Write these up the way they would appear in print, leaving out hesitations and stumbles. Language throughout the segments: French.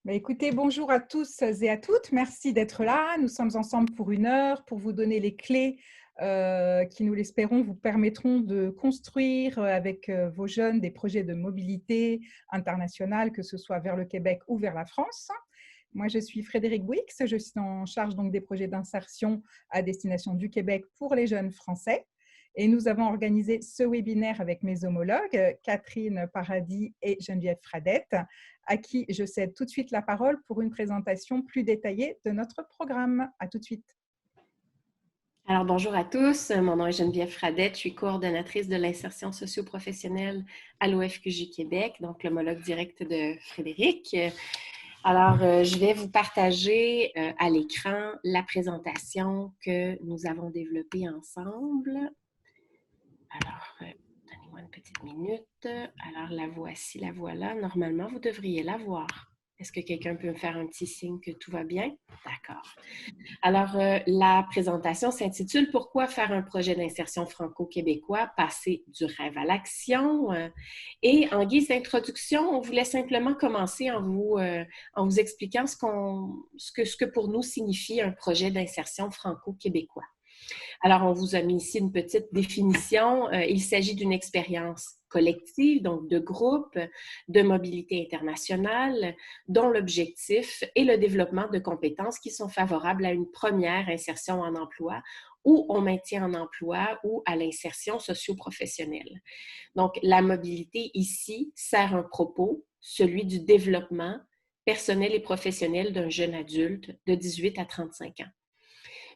Écoutez, bonjour à tous et à toutes. Merci d'être là. Nous sommes ensemble pour 1 heure pour vous donner les clés qui, nous l'espérons, vous permettront de construire avec vos jeunes des projets de mobilité internationale, que ce soit vers le Québec ou vers la France. Moi, je suis Frédérique Bouix. Je suis en charge donc des projets d'insertion à destination du Québec pour les jeunes français. Et nous avons organisé ce webinaire avec mes homologues, Catherine Paradis et Geneviève Fradette, à qui je cède tout de suite la parole pour une présentation plus détaillée de notre programme. À tout de suite. Alors, bonjour à tous. Mon nom est Geneviève Fradette. Je suis coordonnatrice de l'insertion socio-professionnelle à l'OFQJ Québec, donc l'homologue direct de Frédéric. Alors, je vais vous partager à l'écran la présentation que nous avons développée ensemble. Alors, donnez-moi une petite minute. Alors, la voici, la voilà. Normalement, vous devriez la voir. Est-ce que quelqu'un peut me faire un petit signe que tout va bien? D'accord. Alors, la présentation s'intitule « Pourquoi faire un projet d'insertion franco-québécois, passer du rêve à l'action ?» Et en guise d'introduction, on voulait simplement commencer en vous expliquant ce que pour nous signifie un projet d'insertion franco-québécois. Alors, on vous a mis ici une petite définition. Il s'agit d'une expérience collective, donc de groupe, de mobilité internationale, dont l'objectif est le développement de compétences qui sont favorables à une première insertion en emploi ou au maintien en emploi ou à l'insertion socio-professionnelle. Donc, la mobilité ici sert un propos, celui du développement personnel et professionnel d'un jeune adulte de 18 à 35 ans.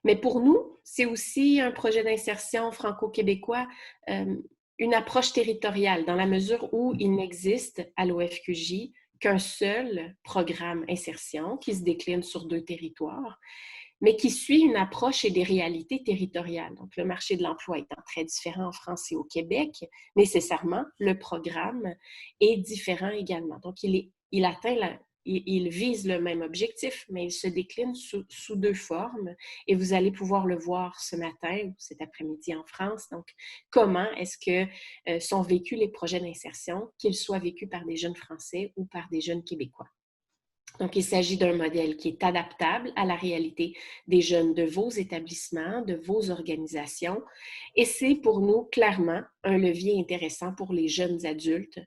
Mais pour nous, c'est aussi un projet d'insertion franco-québécois, une approche territoriale, dans la mesure où il n'existe à l'OFQJ qu'un seul programme insertion qui se décline sur 2 territoires, mais qui suit une approche et des réalités territoriales. Donc, le marché de l'emploi étant très différent en France et au Québec, nécessairement, le programme est différent également. Donc, il vise le même objectif, mais il se décline sous 2 formes et vous allez pouvoir le voir ce matin ou cet après-midi en France. Donc, comment est-ce que sont vécus les projets d'insertion, qu'ils soient vécus par des jeunes Français ou par des jeunes Québécois. Donc, il s'agit d'un modèle qui est adaptable à la réalité des jeunes de vos établissements, de vos organisations. Et c'est pour nous clairement un levier intéressant pour les jeunes adultes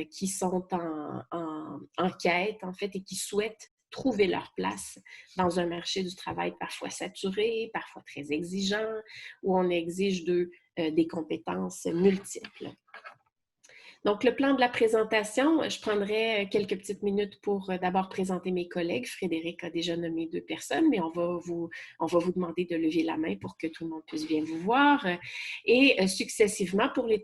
qui sont en quête, en fait, et qui souhaitent trouver leur place dans un marché du travail parfois saturé, parfois très exigeant, où on exige d'eux des compétences multiples. Donc, le plan de la présentation, je prendrai quelques petites minutes pour d'abord présenter mes collègues. Frédéric a déjà nommé 2 personnes, mais on va vous demander de lever la main pour que tout le monde puisse bien vous voir. Et successivement, pour les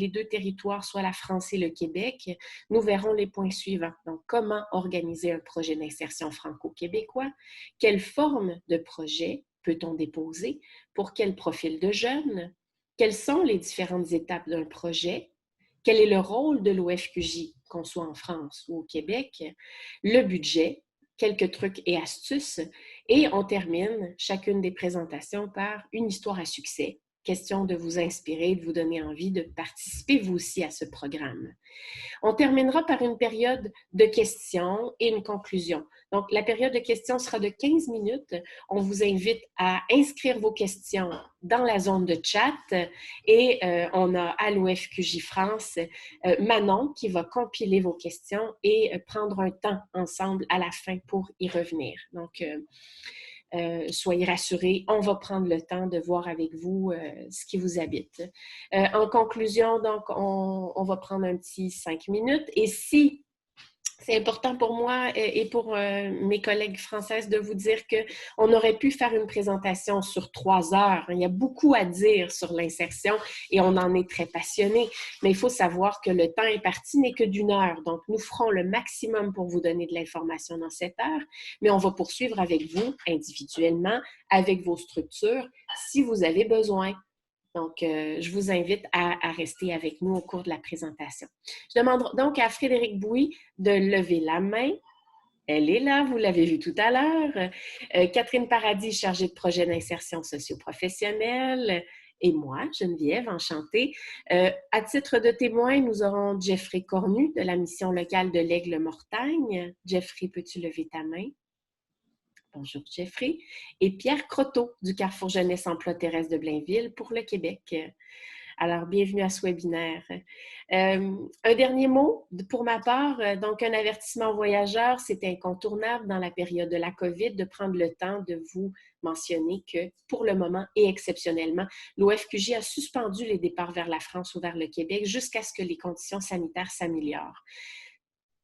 2 territoires, soit la France et le Québec, nous verrons les points suivants. Donc, comment organiser un projet d'insertion franco-québécois? Quelle forme de projet peut-on déposer? Pour quel profil de jeunes? Quelles sont les différentes étapes d'un projet? Quel est le rôle de l'OFQJ, qu'on soit en France ou au Québec? Le budget, quelques trucs et astuces. Et on termine chacune des présentations par une histoire à succès. Question de vous inspirer, de vous donner envie de participer vous aussi à ce programme. On terminera par une période de questions et une conclusion. Donc, la période de questions sera de 15 minutes. On vous invite à inscrire vos questions dans la zone de chat et on a à l'OFQJ France Manon qui va compiler vos questions et prendre un temps ensemble à la fin pour y revenir. Donc, soyez rassurés, on va prendre le temps de voir avec vous ce qui vous habite. En conclusion, donc, on va prendre un petit 5 minutes et si c'est important pour moi et pour mes collègues françaises de vous dire qu'on aurait pu faire une présentation sur 3 heures. Il y a beaucoup à dire sur l'insertion et on en est très passionnés. Mais il faut savoir que le temps imparti n'est que d'1 heure. Donc, nous ferons le maximum pour vous donner de l'information dans cette heure, mais on va poursuivre avec vous individuellement, avec vos structures, si vous avez besoin. Donc, je vous invite à rester avec nous au cours de la présentation. Je demande donc à Frédéric Bouix de lever la main. Elle est là, vous l'avez vu tout à l'heure. Catherine Paradis, chargée de projet d'insertion socio-professionnelle. et moi, Geneviève, enchantée. À titre de témoin, nous aurons Jeffrey Cornu de la mission locale de l'Aigle-Mortagne. Jeffrey, peux-tu lever ta main? Bonjour Jeffrey. Et Pierre Croteau du Carrefour Jeunesse Emploi Terrestre de Blainville pour le Québec. Alors, bienvenue à ce webinaire. Un dernier mot pour ma part. Donc, un avertissement aux voyageurs, c'est incontournable dans la période de la COVID de prendre le temps de vous mentionner que, pour le moment et exceptionnellement, l'OFQJ a suspendu les départs vers la France ou vers le Québec jusqu'à ce que les conditions sanitaires s'améliorent.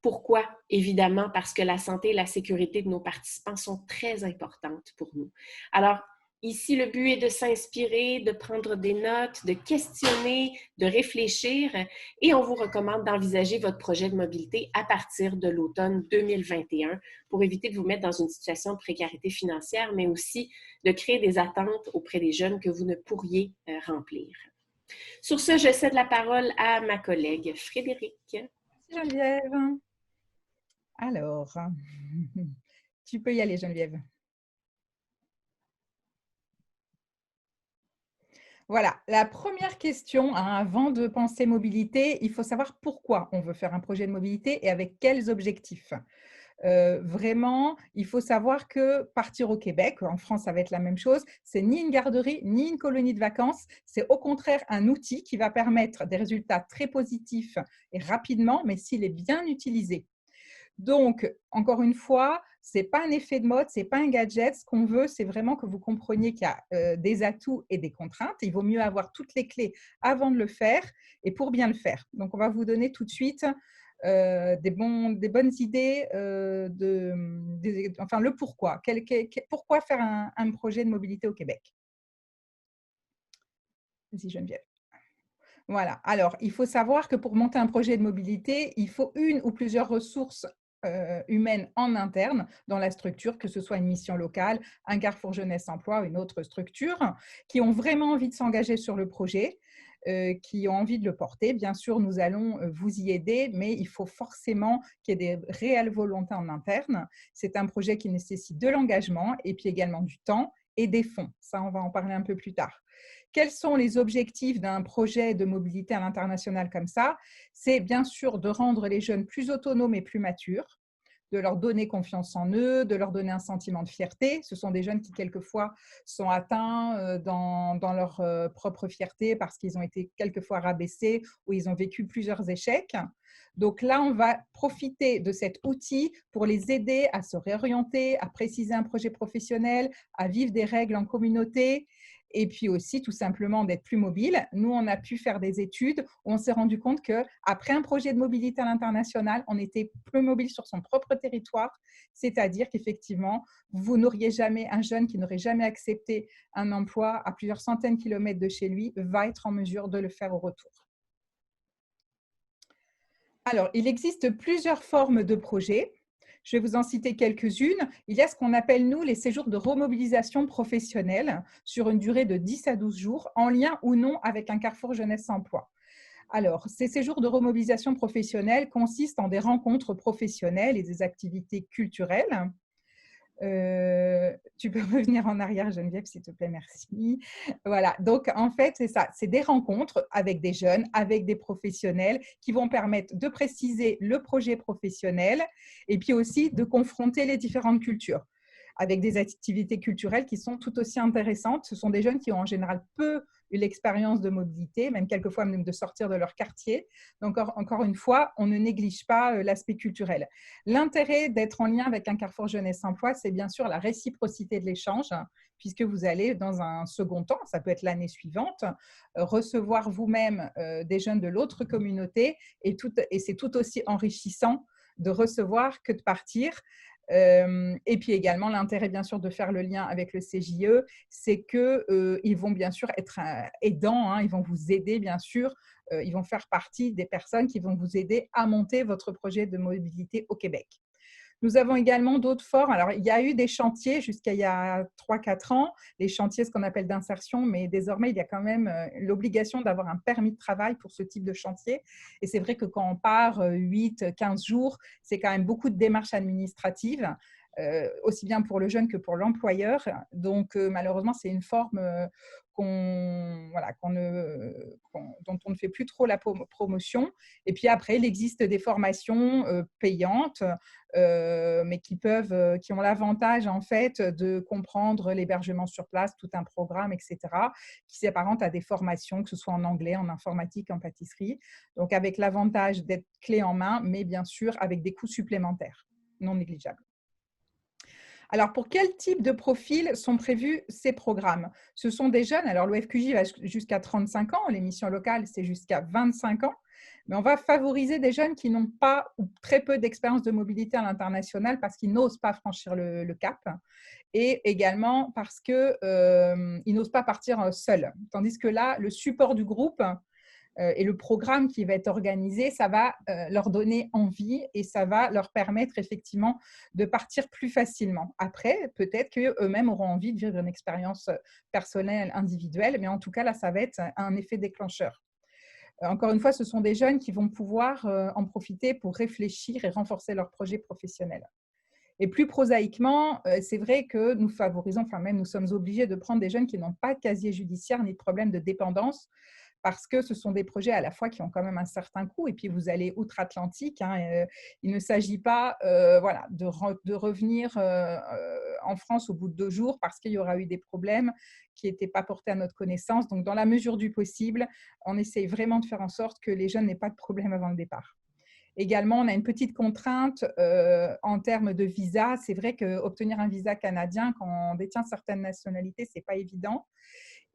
Pourquoi? Évidemment, parce que la santé et la sécurité de nos participants sont très importantes pour nous. Alors, ici, le but est de s'inspirer, de prendre des notes, de questionner, de réfléchir et on vous recommande d'envisager votre projet de mobilité à partir de l'automne 2021 pour éviter de vous mettre dans une situation de précarité financière, mais aussi de créer des attentes auprès des jeunes que vous ne pourriez remplir. Sur ce, je cède la parole à ma collègue Frédéric. Merci Geneviève. Alors, tu peux y aller Geneviève. Voilà, la première question, avant de penser mobilité, il faut savoir pourquoi on veut faire un projet de mobilité et avec quels objectifs. Vraiment, il faut savoir que partir au Québec, en France, ça va être la même chose, c'est ni une garderie, ni une colonie de vacances, c'est au contraire un outil qui va permettre des résultats très positifs et rapidement, mais s'il est bien utilisé. Donc, encore une fois, ce n'est pas un effet de mode, ce n'est pas un gadget. Ce qu'on veut, c'est vraiment que vous compreniez qu'il y a des atouts et des contraintes. Il vaut mieux avoir toutes les clés avant de le faire et pour bien le faire. Donc, on va vous donner tout de suite des bonnes idées, enfin le pourquoi. Pourquoi faire un projet de mobilité au Québec? Vas-y Geneviève. Voilà. Alors, il faut savoir que pour monter un projet de mobilité, il faut une ou plusieurs ressources humaines en interne dans la structure, que ce soit une mission locale, un Carrefour Jeunesse Emploi, une autre structure, qui ont vraiment envie de s'engager sur le projet, qui ont envie de le porter. Bien sûr, nous allons vous y aider, mais il faut forcément qu'il y ait des réelles volontés en interne. C'est un projet qui nécessite de l'engagement et puis également du temps et des fonds. Ça, on va en parler un peu plus tard. Quels sont les objectifs d'un projet de mobilité à l'international comme ça? C'est bien sûr de rendre les jeunes plus autonomes et plus matures, de leur donner confiance en eux, de leur donner un sentiment de fierté. Ce sont des jeunes qui, quelquefois, sont atteints dans leur propre fierté parce qu'ils ont été quelquefois rabaissés ou ils ont vécu plusieurs échecs. Donc là, on va profiter de cet outil pour les aider à se réorienter, à préciser un projet professionnel, à vivre des règles en communauté et puis aussi tout simplement d'être plus mobile. Nous, on a pu faire des études où on s'est rendu compte qu'après un projet de mobilité à l'international, on était plus mobile sur son propre territoire, c'est-à-dire qu'effectivement, vous n'auriez jamais, un jeune qui n'aurait jamais accepté un emploi à plusieurs centaines de kilomètres de chez lui va être en mesure de le faire au retour. Alors, il existe plusieurs formes de projets. Je vais vous en citer quelques-unes. Il y a ce qu'on appelle, nous, les séjours de remobilisation professionnelle sur une durée de 10 à 12 jours, en lien ou non avec un Carrefour Jeunesse Emploi. Alors, ces séjours de remobilisation professionnelle consistent en des rencontres professionnelles et des activités culturelles. Tu peux revenir en arrière, Geneviève, s'il te plaît, merci. Voilà, donc en fait, c'est ça, c'est des rencontres avec des jeunes, avec des professionnels qui vont permettre de préciser le projet professionnel et puis aussi de confronter les différentes cultures avec des activités culturelles qui sont tout aussi intéressantes. Ce sont des jeunes qui ont en général peu eu l'expérience de mobilité, même quelquefois même de sortir de leur quartier. Donc, encore une fois, on ne néglige pas l'aspect culturel. L'intérêt d'être en lien avec un Carrefour Jeunesse Emploi, c'est bien sûr la réciprocité de l'échange, puisque vous allez, dans un second temps, ça peut être l'année suivante, recevoir vous-même des jeunes de l'autre communauté et c'est tout aussi enrichissant de recevoir que de partir. Et puis également, l'intérêt, bien sûr, de faire le lien avec le CJE, c'est qu'ils vont bien sûr être aidants, hein, ils vont vous aider, bien sûr, ils vont faire partie des personnes qui vont vous aider à monter votre projet de mobilité au Québec. Nous avons également d'autres formes. Alors, il y a eu des chantiers jusqu'à il y a 3-4 ans, les chantiers, ce qu'on appelle d'insertion, mais désormais, il y a quand même l'obligation d'avoir un permis de travail pour ce type de chantier. Et c'est vrai que quand on part 8-15 jours, c'est quand même beaucoup de démarches administratives. aussi bien pour le jeune que pour l'employeur. Donc, malheureusement, c'est une forme dont on ne fait plus trop la promotion. Et puis après, il existe des formations payantes, mais qui ont l'avantage en fait de comprendre l'hébergement sur place, tout un programme, etc., qui s'apparentent à des formations, que ce soit en anglais, en informatique, en pâtisserie. Donc, avec l'avantage d'être clé en main, mais bien sûr avec des coûts supplémentaires non négligeables. Alors, pour quel type de profil sont prévus ces programmes? Ce sont des jeunes, alors l'OFQJ va jusqu'à 35 ans, les missions locales, c'est jusqu'à 25 ans, mais on va favoriser des jeunes qui n'ont pas ou très peu d'expérience de mobilité à l'international parce qu'ils n'osent pas franchir le cap, et également parce qu'ils n'osent pas partir seuls. Tandis que là, le support du groupe et le programme qui va être organisé, ça va leur donner envie et ça va leur permettre effectivement de partir plus facilement. Après, peut-être qu'eux-mêmes auront envie de vivre une expérience personnelle, individuelle, mais en tout cas, là, ça va être un effet déclencheur. Encore une fois, ce sont des jeunes qui vont pouvoir en profiter pour réfléchir et renforcer leur projet professionnel. Et plus prosaïquement, c'est vrai que nous favorisons, enfin même nous sommes obligés de prendre des jeunes qui n'ont pas de casier judiciaire ni de problème de dépendance, parce que ce sont des projets à la fois qui ont quand même un certain coût, et puis vous allez outre-Atlantique. Il ne s'agit pas de revenir en France au bout de 2 jours parce qu'il y aura eu des problèmes qui n'étaient pas portés à notre connaissance. Donc, dans la mesure du possible, on essaye vraiment de faire en sorte que les jeunes n'aient pas de problème avant le départ. Également, on a une petite contrainte en termes de visa. C'est vrai qu'obtenir un visa canadien quand on détient certaines nationalités, ce n'est pas évident.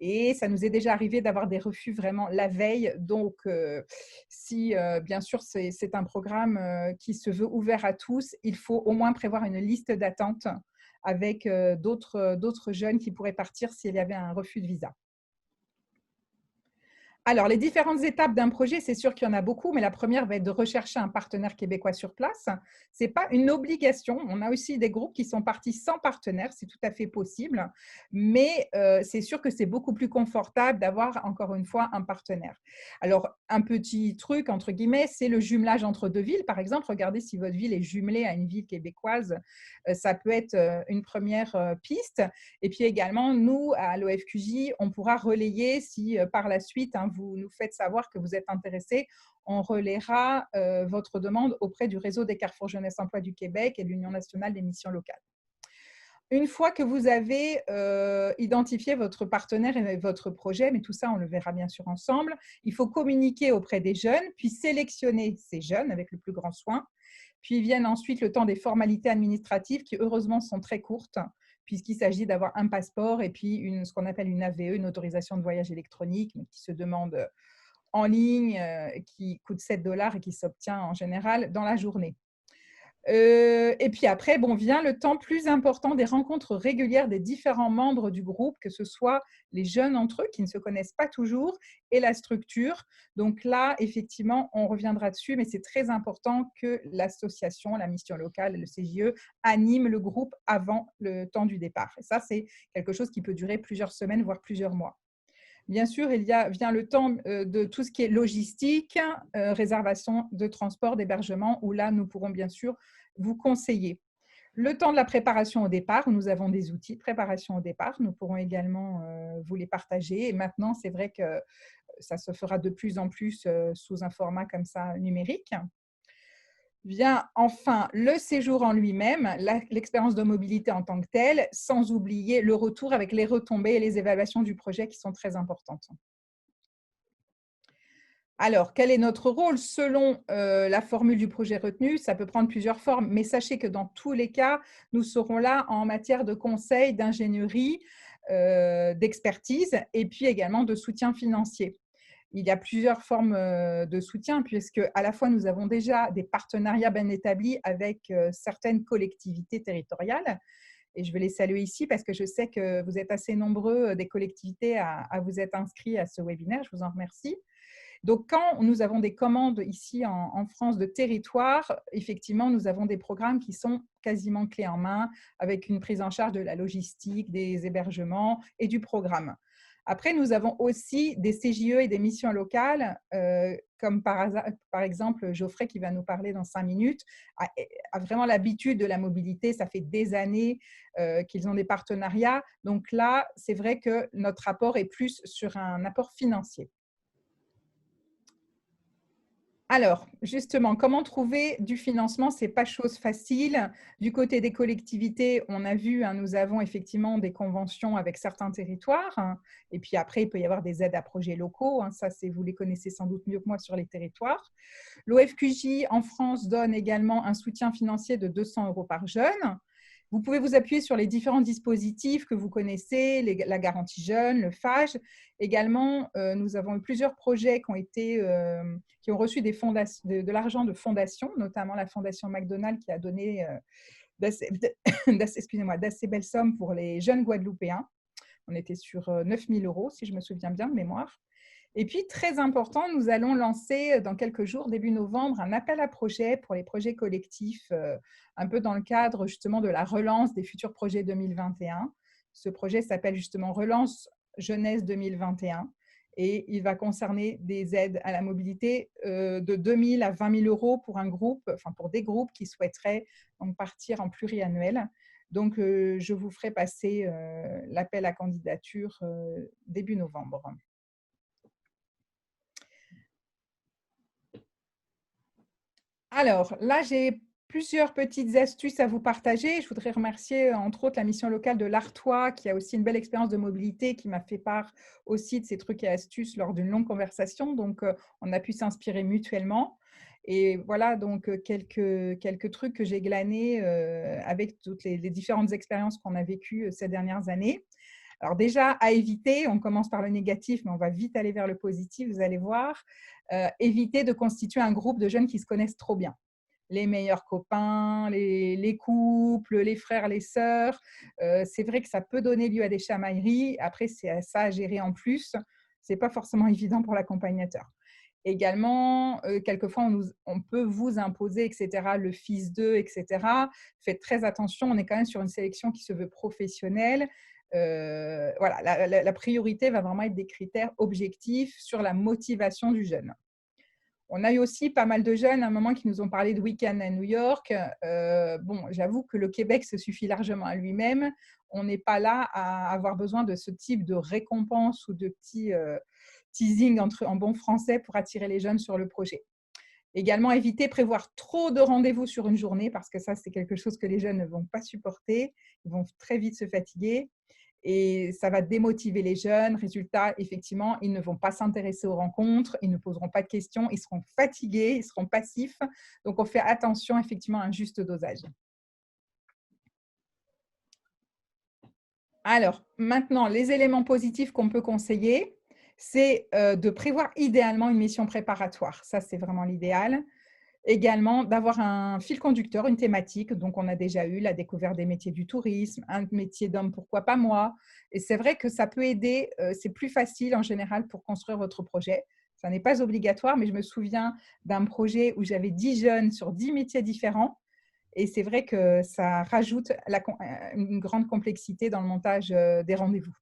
Et ça nous est déjà arrivé d'avoir des refus vraiment la veille. Donc, si bien sûr c'est un programme qui se veut ouvert à tous, il faut au moins prévoir une liste d'attente avec d'autres jeunes qui pourraient partir s'il y avait un refus de visa. Alors, les différentes étapes d'un projet, c'est sûr qu'il y en a beaucoup, mais la première va être de rechercher un partenaire québécois sur place. Ce n'est pas une obligation. On a aussi des groupes qui sont partis sans partenaire, c'est tout à fait possible, mais c'est sûr que c'est beaucoup plus confortable d'avoir, encore une fois, un partenaire. Alors, un petit truc, entre guillemets, c'est le jumelage entre 2 villes. Par exemple, regardez si votre ville est jumelée à une ville québécoise. Ça peut être une première piste. Et puis également, nous, à l'OFQJ, on pourra relayer si par la suite, vous nous faites savoir que vous êtes intéressé, on relaiera votre demande auprès du réseau des Carrefour Jeunesse Emploi du Québec et de l'Union nationale des missions locales. Une fois que vous avez identifié votre partenaire et votre projet, mais tout ça, on le verra bien sûr ensemble, il faut communiquer auprès des jeunes, puis sélectionner ces jeunes avec le plus grand soin. Puis viennent ensuite le temps des formalités administratives qui, heureusement, sont très courtes, puisqu'il s'agit d'avoir un passeport et puis ce qu'on appelle une AVE, une autorisation de voyage électronique, mais qui se demande en ligne, qui coûte 7 $ et qui s'obtient en général dans la journée. Et puis après, vient le temps plus important des rencontres régulières des différents membres du groupe, que ce soit les jeunes entre eux qui ne se connaissent pas toujours et la structure. Donc là, effectivement, on reviendra dessus, mais c'est très important que l'association, la mission locale, le CJE, anime le groupe avant le temps du départ. Et ça, c'est quelque chose qui peut durer plusieurs semaines, voire plusieurs mois. Bien sûr, vient le temps de tout ce qui est logistique, réservation de transport, d'hébergement, où là, nous pourrons bien sûr vous conseiller. Le temps de la préparation au départ, où nous avons des outils de préparation au départ, nous pourrons également vous les partager. Et maintenant, c'est vrai que ça se fera de plus en plus sous un format comme ça numérique. Vient enfin le séjour en lui-même, l'expérience de mobilité en tant que telle, sans oublier le retour avec les retombées et les évaluations du projet qui sont très importantes. Alors, quel est notre rôle? Selon la formule du projet retenu, ça peut prendre plusieurs formes, mais sachez que dans tous les cas, nous serons là en matière de conseil, d'ingénierie, d'expertise et puis également de soutien financier. Il y a plusieurs formes de soutien puisque à la fois nous avons déjà des partenariats bien établis avec certaines collectivités territoriales, et je vais les saluer ici parce que je sais que vous êtes assez nombreux des collectivités à vous être inscrits à ce webinaire. Je vous en remercie. Donc, quand nous avons des commandes ici en France de territoire, effectivement, nous avons des programmes qui sont quasiment clés en main avec une prise en charge de la logistique, des hébergements et du programme. Après, nous avons aussi des CJE et des missions locales, comme par exemple Geoffrey qui va nous parler dans 5 minutes, a vraiment l'habitude de la mobilité. Ça fait des années qu'ils ont des partenariats. Donc là, c'est vrai que notre apport est plus sur un apport financier. Alors, justement, comment trouver du financement? Ce n'est pas chose facile. Du côté des collectivités, on a vu, nous avons effectivement des conventions avec certains territoires. Et puis après, il peut y avoir des aides à projets locaux. Ça, vous les connaissez sans doute mieux que moi sur les territoires. L'OFQJ en France donne également un soutien financier de 200 € par jeune. Vous pouvez vous appuyer sur les différents dispositifs que vous connaissez, la garantie jeune, le FAGE. Également, nous avons eu plusieurs projets qui ont reçu de l'argent de fondations, notamment la Fondation McDonald's qui a donné d'assez belles sommes pour les jeunes Guadeloupéens. On était sur 9 000 € si je me souviens bien de mémoire. Et puis, très important, nous allons lancer dans quelques jours, début novembre, un appel à projets pour les projets collectifs, un peu dans le cadre justement de la relance des futurs projets 2021. Ce projet s'appelle justement Relance Jeunesse 2021 et il va concerner des aides à la mobilité de 2 000 à 20 000 € pour pour des groupes qui souhaiteraient donc partir en pluriannuel. Donc, je vous ferai passer l'appel à candidature début novembre. Alors, là, j'ai plusieurs petites astuces à vous partager. Je voudrais remercier, entre autres, la mission locale de l'Artois, qui a aussi une belle expérience de mobilité, qui m'a fait part aussi de ces trucs et astuces lors d'une longue conversation. Donc, on a pu s'inspirer mutuellement. Et voilà, donc, quelques trucs que j'ai glanés avec toutes les différentes expériences qu'on a vécues ces dernières années. Alors déjà, à éviter, on commence par le négatif, mais on va vite aller vers le positif, vous allez voir. Éviter de constituer un groupe de jeunes qui se connaissent trop bien. Les meilleurs copains, les couples, les frères, les sœurs. C'est vrai que ça peut donner lieu à des chamailleries. Après, c'est ça à gérer en plus. Ce n'est pas forcément évident pour l'accompagnateur. Également, quelquefois, on peut vous imposer, etc., le fils d'eux, etc. Faites très attention, on est quand même sur une sélection qui se veut professionnelle. Voilà, la priorité va vraiment être des critères objectifs sur la motivation du jeune. On a eu aussi pas mal de jeunes à un moment qui nous ont parlé de week-end à New York. Bon, j'avoue que le Québec se suffit largement à lui-même. On n'est pas là à avoir besoin de ce type de récompense ou de petits teasing en bon français pour attirer les jeunes sur le projet. Également, éviter prévoir trop de rendez-vous sur une journée parce que ça, c'est quelque chose que les jeunes ne vont pas supporter. Ils vont très vite se fatiguer et ça va démotiver les jeunes. Résultat, effectivement, ils ne vont pas s'intéresser aux rencontres, ils ne poseront pas de questions, ils seront fatigués, ils seront passifs. Donc, on fait attention effectivement à un juste dosage. Alors, maintenant, les éléments positifs qu'on peut conseiller, c'est de prévoir idéalement une mission préparatoire. Ça, c'est vraiment l'idéal. Également, d'avoir un fil conducteur, une thématique. Donc, on a déjà eu la découverte des métiers du tourisme, un métier d'homme, pourquoi pas moi. Et c'est vrai que ça peut aider. C'est plus facile en général pour construire votre projet. Ça n'est pas obligatoire, mais je me souviens d'un projet où j'avais 10 jeunes sur 10 métiers différents. Et c'est vrai que ça rajoute une grande complexité dans le montage des rendez-vous.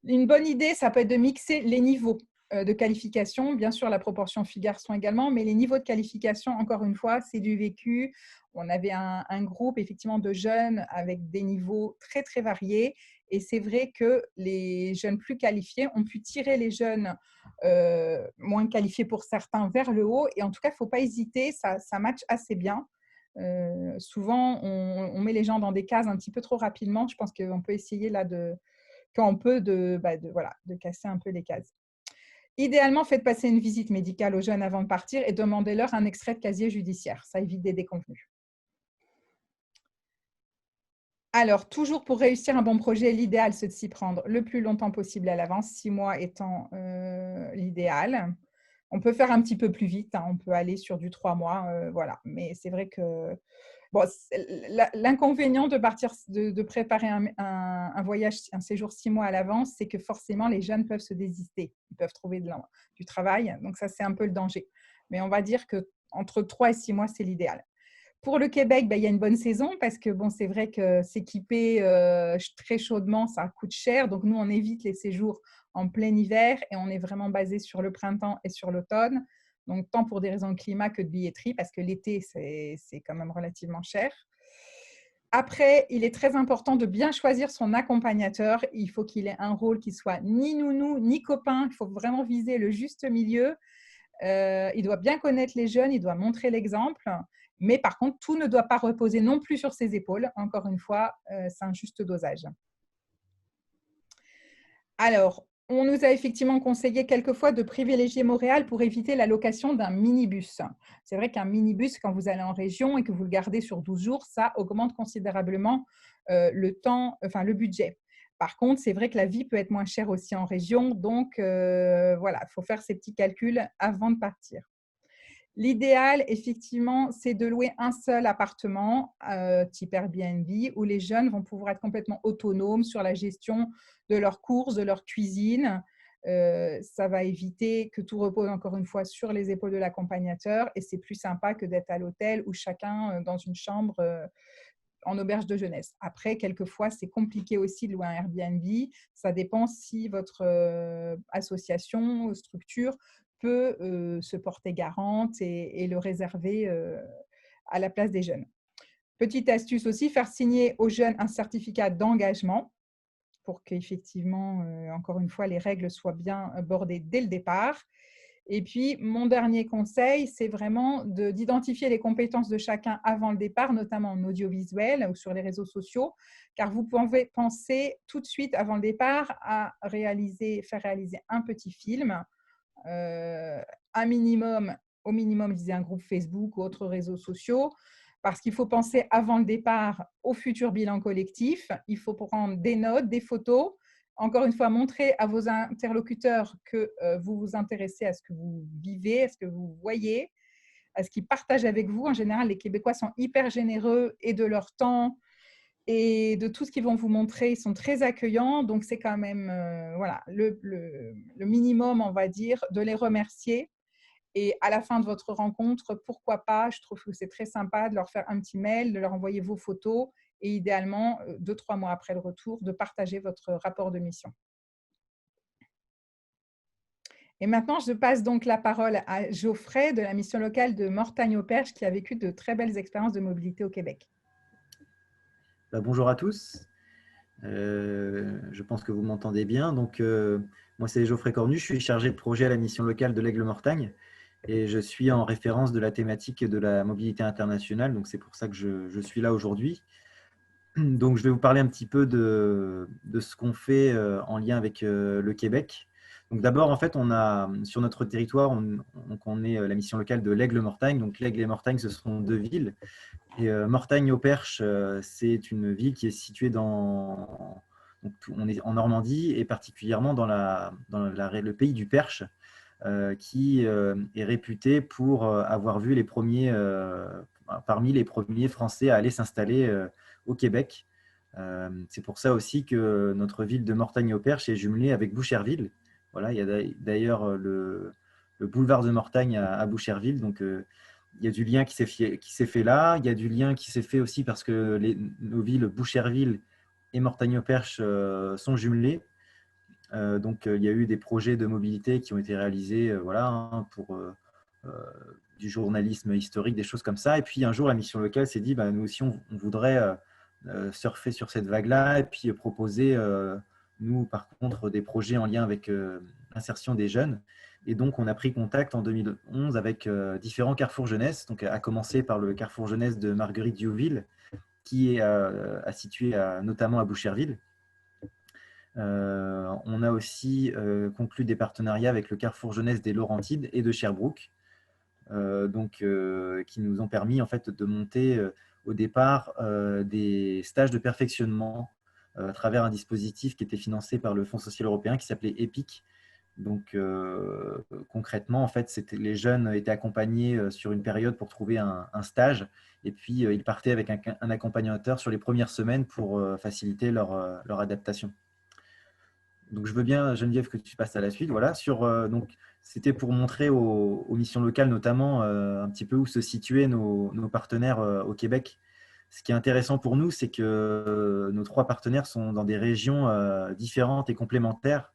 Une bonne idée, ça peut être de mixer les niveaux de qualification. Bien sûr, la proportion filles-garçons également, mais les niveaux de qualification, encore une fois, c'est du vécu. On avait un groupe, effectivement, de jeunes avec des niveaux très, très variés. Et c'est vrai que les jeunes plus qualifiés ont pu tirer les jeunes moins qualifiés pour certains vers le haut. Et en tout cas, il ne faut pas hésiter, ça match assez bien. Souvent, on met les gens dans des cases un petit peu trop rapidement. Je pense qu'on peut essayer là quand on peut de casser un peu les cases. Idéalement, faites passer une visite médicale aux jeunes avant de partir et demandez-leur un extrait de casier judiciaire. Ça évite des déconvenues. Alors, toujours pour réussir un bon projet, l'idéal, c'est de s'y prendre le plus longtemps possible à l'avance, 6 mois étant l'idéal. On peut faire un petit peu plus vite, on peut aller sur du 3 mois, voilà. Mais c'est vrai que bon, l'inconvénient de préparer un voyage, un séjour 6 mois à l'avance, c'est que forcément, les jeunes peuvent se désister. Ils peuvent trouver du travail. Donc, ça, c'est un peu le danger. Mais on va dire qu'entre 3 et 6 mois, c'est l'idéal. Pour le Québec, il y a une bonne saison parce que bon, c'est vrai que s'équiper très chaudement, ça coûte cher. Donc, nous, on évite les séjours en plein hiver et on est vraiment basé sur le printemps et sur l'automne. Donc, tant pour des raisons de climat que de billetterie parce que l'été, c'est quand même relativement cher. Après, il est très important de bien choisir son accompagnateur. Il faut qu'il ait un rôle qui soit ni nounou, ni copain. Il faut vraiment viser le juste milieu. Il doit bien connaître les jeunes, il doit montrer l'exemple. Mais par contre, tout ne doit pas reposer non plus sur ses épaules. Encore une fois, c'est un juste dosage. Alors, on nous a effectivement conseillé quelquefois de privilégier Montréal pour éviter la location d'un minibus. C'est vrai qu'un minibus, quand vous allez en région et que vous le gardez sur 12 jours, ça augmente considérablement le budget. Par contre, c'est vrai que la vie peut être moins chère aussi en région. Donc, voilà, il faut faire ces petits calculs avant de partir. L'idéal, effectivement, c'est de louer un seul appartement type Airbnb où les jeunes vont pouvoir être complètement autonomes sur la gestion de leurs courses, de leur cuisine. Ça va éviter que tout repose encore une fois sur les épaules de l'accompagnateur et c'est plus sympa que d'être à l'hôtel où chacun dans une chambre en auberge de jeunesse. Après, quelquefois, c'est compliqué aussi de louer un Airbnb. Ça dépend si votre association, structure peut se porter garante et le réserver à la place des jeunes. Petite astuce aussi, faire signer aux jeunes un certificat d'engagement pour qu'effectivement, encore une fois, les règles soient bien bordées dès le départ. Et puis, mon dernier conseil, c'est vraiment d'identifier les compétences de chacun avant le départ, notamment en audiovisuel ou sur les réseaux sociaux, car vous pouvez penser tout de suite avant le départ à faire réaliser un petit film, au minimum, je disais un groupe Facebook ou autres réseaux sociaux, parce qu'il faut penser avant le départ au futur bilan collectif. Il faut prendre des notes, des photos. Encore une fois, montrer à vos interlocuteurs que vous vous intéressez à ce que vous vivez, à ce que vous voyez, à ce qu'ils partagent avec vous. En général, les Québécois sont hyper généreux et de leur temps et de tout ce qu'ils vont vous montrer. Ils sont très accueillants. Donc, c'est quand même voilà, le minimum, on va dire, de les remercier. Et à la fin de votre rencontre, pourquoi pas, je trouve que c'est très sympa de leur faire un petit mail, de leur envoyer vos photos et idéalement, 2-3 mois après le retour, de partager votre rapport de mission. Et maintenant, je passe donc la parole à Geoffrey de la mission locale de Mortagne-au-Perche qui a vécu de très belles expériences de mobilité au Québec. Bonjour à tous. Je pense que vous m'entendez bien. Donc, moi, c'est Geoffrey Cornu. Je suis chargé de projet à la mission locale de l'Aigle-Mortagne et je suis en référence de la thématique de la mobilité internationale. Donc, c'est pour ça que je suis là aujourd'hui. Donc, je vais vous parler un petit peu de ce qu'on fait en lien avec le Québec. Donc, d'abord, en fait, on a sur notre territoire, on est la mission locale de l'Aigle-Mortagne. Donc, l'Aigle et Mortagne, ce sont deux villes. Et Mortagne-au-Perche, c'est une ville qui est située on est en Normandie et particulièrement dans le pays du Perche, qui est réputé pour avoir vu parmi les premiers Français à aller s'installer au Québec. C'est pour ça aussi que notre ville de Mortagne-au-Perche est jumelée avec Boucherville. Voilà, il y a d'ailleurs le boulevard de Mortagne à Boucherville, donc il y a du lien qui s'est fait là. Il y a du lien qui s'est fait aussi parce que nos villes Boucherville et Mortagne-au-Perche sont jumelées. Donc, il y a eu des projets de mobilité qui ont été réalisés pour du journalisme historique, des choses comme ça. Et puis, un jour, la mission locale s'est dit, nous aussi, on voudrait surfer sur cette vague-là et puis proposer, nous, par contre, des projets en lien avec l'insertion des jeunes. Et donc, on a pris contact en 2011 avec différents carrefours jeunesse, donc à commencer par le carrefour jeunesse de Marguerite-Diouville, qui est situé notamment à Boucherville. On a aussi conclu des partenariats avec le carrefour jeunesse des Laurentides et de Sherbrooke, qui nous ont permis en fait, de monter au départ des stages de perfectionnement à travers un dispositif qui était financé par le Fonds social européen qui s'appelait EPIC. Donc, concrètement, en fait, les jeunes étaient accompagnés sur une période pour trouver un stage et puis ils partaient avec un accompagnateur sur les premières semaines pour faciliter leur adaptation. Donc, je veux bien, Geneviève, que tu passes à la suite. Voilà, donc, c'était pour montrer aux missions locales, notamment, un petit peu où se situaient nos partenaires au Québec. Ce qui est intéressant pour nous, c'est que nos 3 partenaires sont dans des régions différentes et complémentaires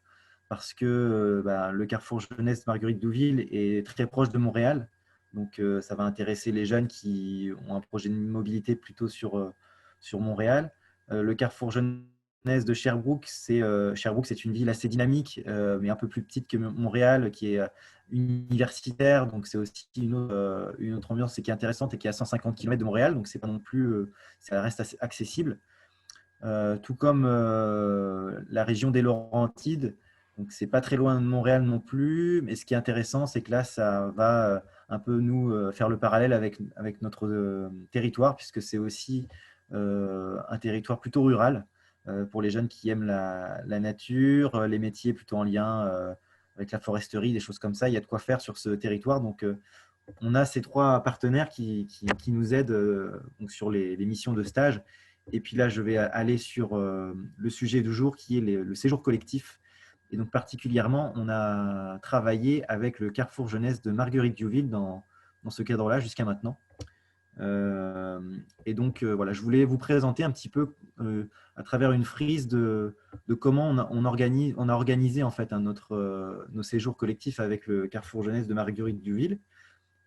parce que le Carrefour Jeunesse Marguerite Douville est très proche de Montréal. Donc, ça va intéresser les jeunes qui ont un projet de mobilité plutôt sur Montréal. Le Carrefour Jeunesse de Sherbrooke, c'est une ville assez dynamique, mais un peu plus petite que Montréal, qui est universitaire. Donc, c'est aussi une autre ambiance qui est intéressante et qui est à 150 km de Montréal. Donc, c'est pas non plus, ça reste assez accessible. Tout comme la région des Laurentides. Donc, c'est pas très loin de Montréal non plus. Mais ce qui est intéressant, c'est que là, ça va un peu nous faire le parallèle avec notre territoire, puisque c'est aussi un territoire plutôt rural pour les jeunes qui aiment la nature, les métiers plutôt en lien avec la foresterie, des choses comme ça. Il y a de quoi faire sur ce territoire. Donc, on a ces 3 partenaires qui nous aident donc sur les missions de stage. Et puis là, je vais aller sur le sujet du jour qui est le séjour collectif. Et donc, particulièrement, on a travaillé avec le Carrefour Jeunesse de Marguerite-Diouville dans ce cadre-là jusqu'à maintenant. Et donc, voilà, je voulais vous présenter un petit peu à travers une frise de comment on a organisé en fait nos séjours collectifs avec le Carrefour Jeunesse de Marguerite-Diouville.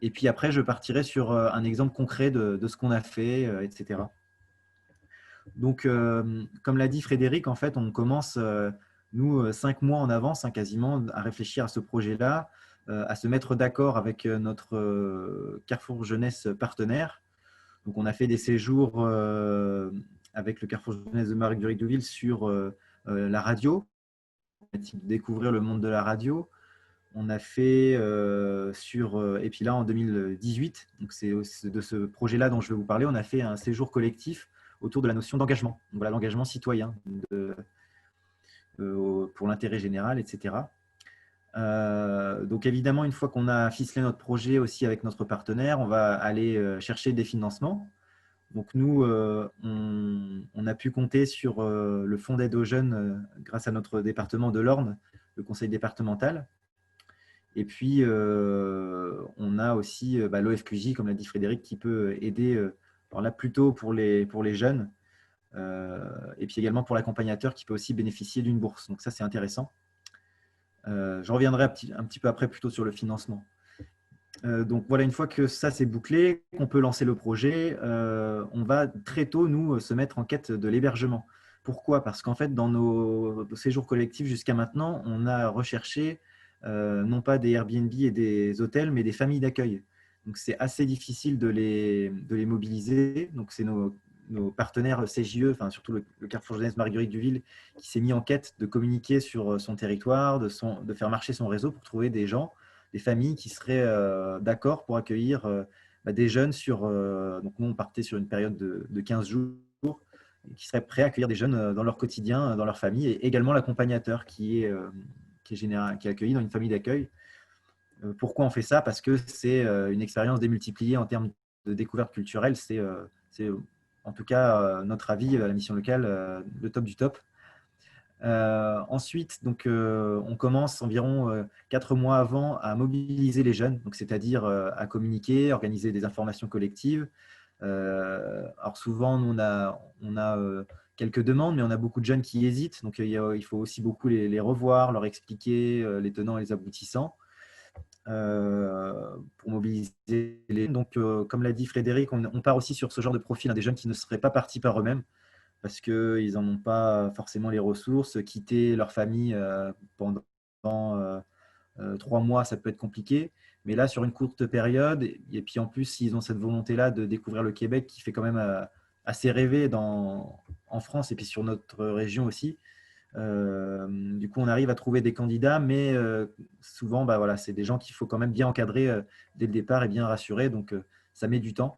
Et puis après, je partirai sur un exemple concret de ce qu'on a fait, etc. Donc, comme l'a dit Frédéric, en fait, on commence, nous, 5 mois en avance, hein, quasiment, à réfléchir à ce projet-là, à se mettre d'accord avec notre Carrefour Jeunesse partenaire. Donc, on a fait des séjours avec le Carrefour Jeunesse de Marguerite-Douville sur la radio, découvrir le monde de la radio. On a fait et puis là en 2018, donc c'est de ce projet-là dont je vais vous parler, on a fait un séjour collectif autour de la notion d'engagement. Voilà, l'engagement citoyen pour l'intérêt général, etc. Donc évidemment, une fois qu'on a ficelé notre projet aussi avec notre partenaire, on va aller chercher des financements. Donc nous, on a pu compter sur le fonds d'aide aux jeunes grâce à notre département de l'Orne, le conseil départemental. Et puis, on a aussi l'OFQJ, comme l'a dit Frédéric, qui peut aider alors là, plutôt pour les jeunes, et puis également pour l'accompagnateur qui peut aussi bénéficier d'une bourse. Donc ça, c'est intéressant. Je reviendrai un petit peu après plutôt sur le financement. Donc voilà, une fois que ça c'est bouclé, qu'on peut lancer le projet, on va très tôt, nous, se mettre en quête de l'hébergement. Pourquoi? Parce qu'en fait, dans nos séjours collectifs jusqu'à maintenant, on a recherché non pas des Airbnb et des hôtels, mais des familles d'accueil. Donc c'est assez difficile de les mobiliser. Donc c'est nos partenaires CJE, enfin surtout le Carrefour Jeunesse Marguerite-Duville, qui s'est mis en quête de communiquer sur son territoire, de faire marcher son réseau pour trouver des gens, des familles qui seraient d'accord pour accueillir des jeunes donc nous on partait sur une période de 15 jours, et qui seraient prêts à accueillir des jeunes dans leur quotidien, dans leur famille, et également l'accompagnateur qui est accueilli dans une famille d'accueil. Pourquoi on fait ça? Parce que c'est une expérience démultipliée en termes de découverte culturelle. C'est en tout cas notre avis, la mission locale, le top du top. Ensuite, donc, on commence environ 4 mois avant à mobiliser les jeunes, c'est-à-dire à communiquer, organiser des informations collectives. Alors souvent, nous, on a quelques demandes, mais on a beaucoup de jeunes qui hésitent. Donc, il faut aussi beaucoup les revoir, leur expliquer les tenants et les aboutissants pour mobiliser les jeunes. Donc, comme l'a dit Frédéric, on part aussi sur ce genre de profil, hein, des jeunes qui ne seraient pas partis par eux-mêmes parce qu'ils n'en ont pas forcément les ressources. Quitter leur famille pendant 3 mois, ça peut être compliqué. Mais là, sur une courte période, et puis en plus, s'ils ont cette volonté-là de découvrir le Québec, qui fait quand même assez rêver en France et puis sur notre région aussi, du coup, on arrive à trouver des candidats, mais souvent, voilà, c'est des gens qu'il faut quand même bien encadrer dès le départ et bien rassurer. Donc, ça met du temps.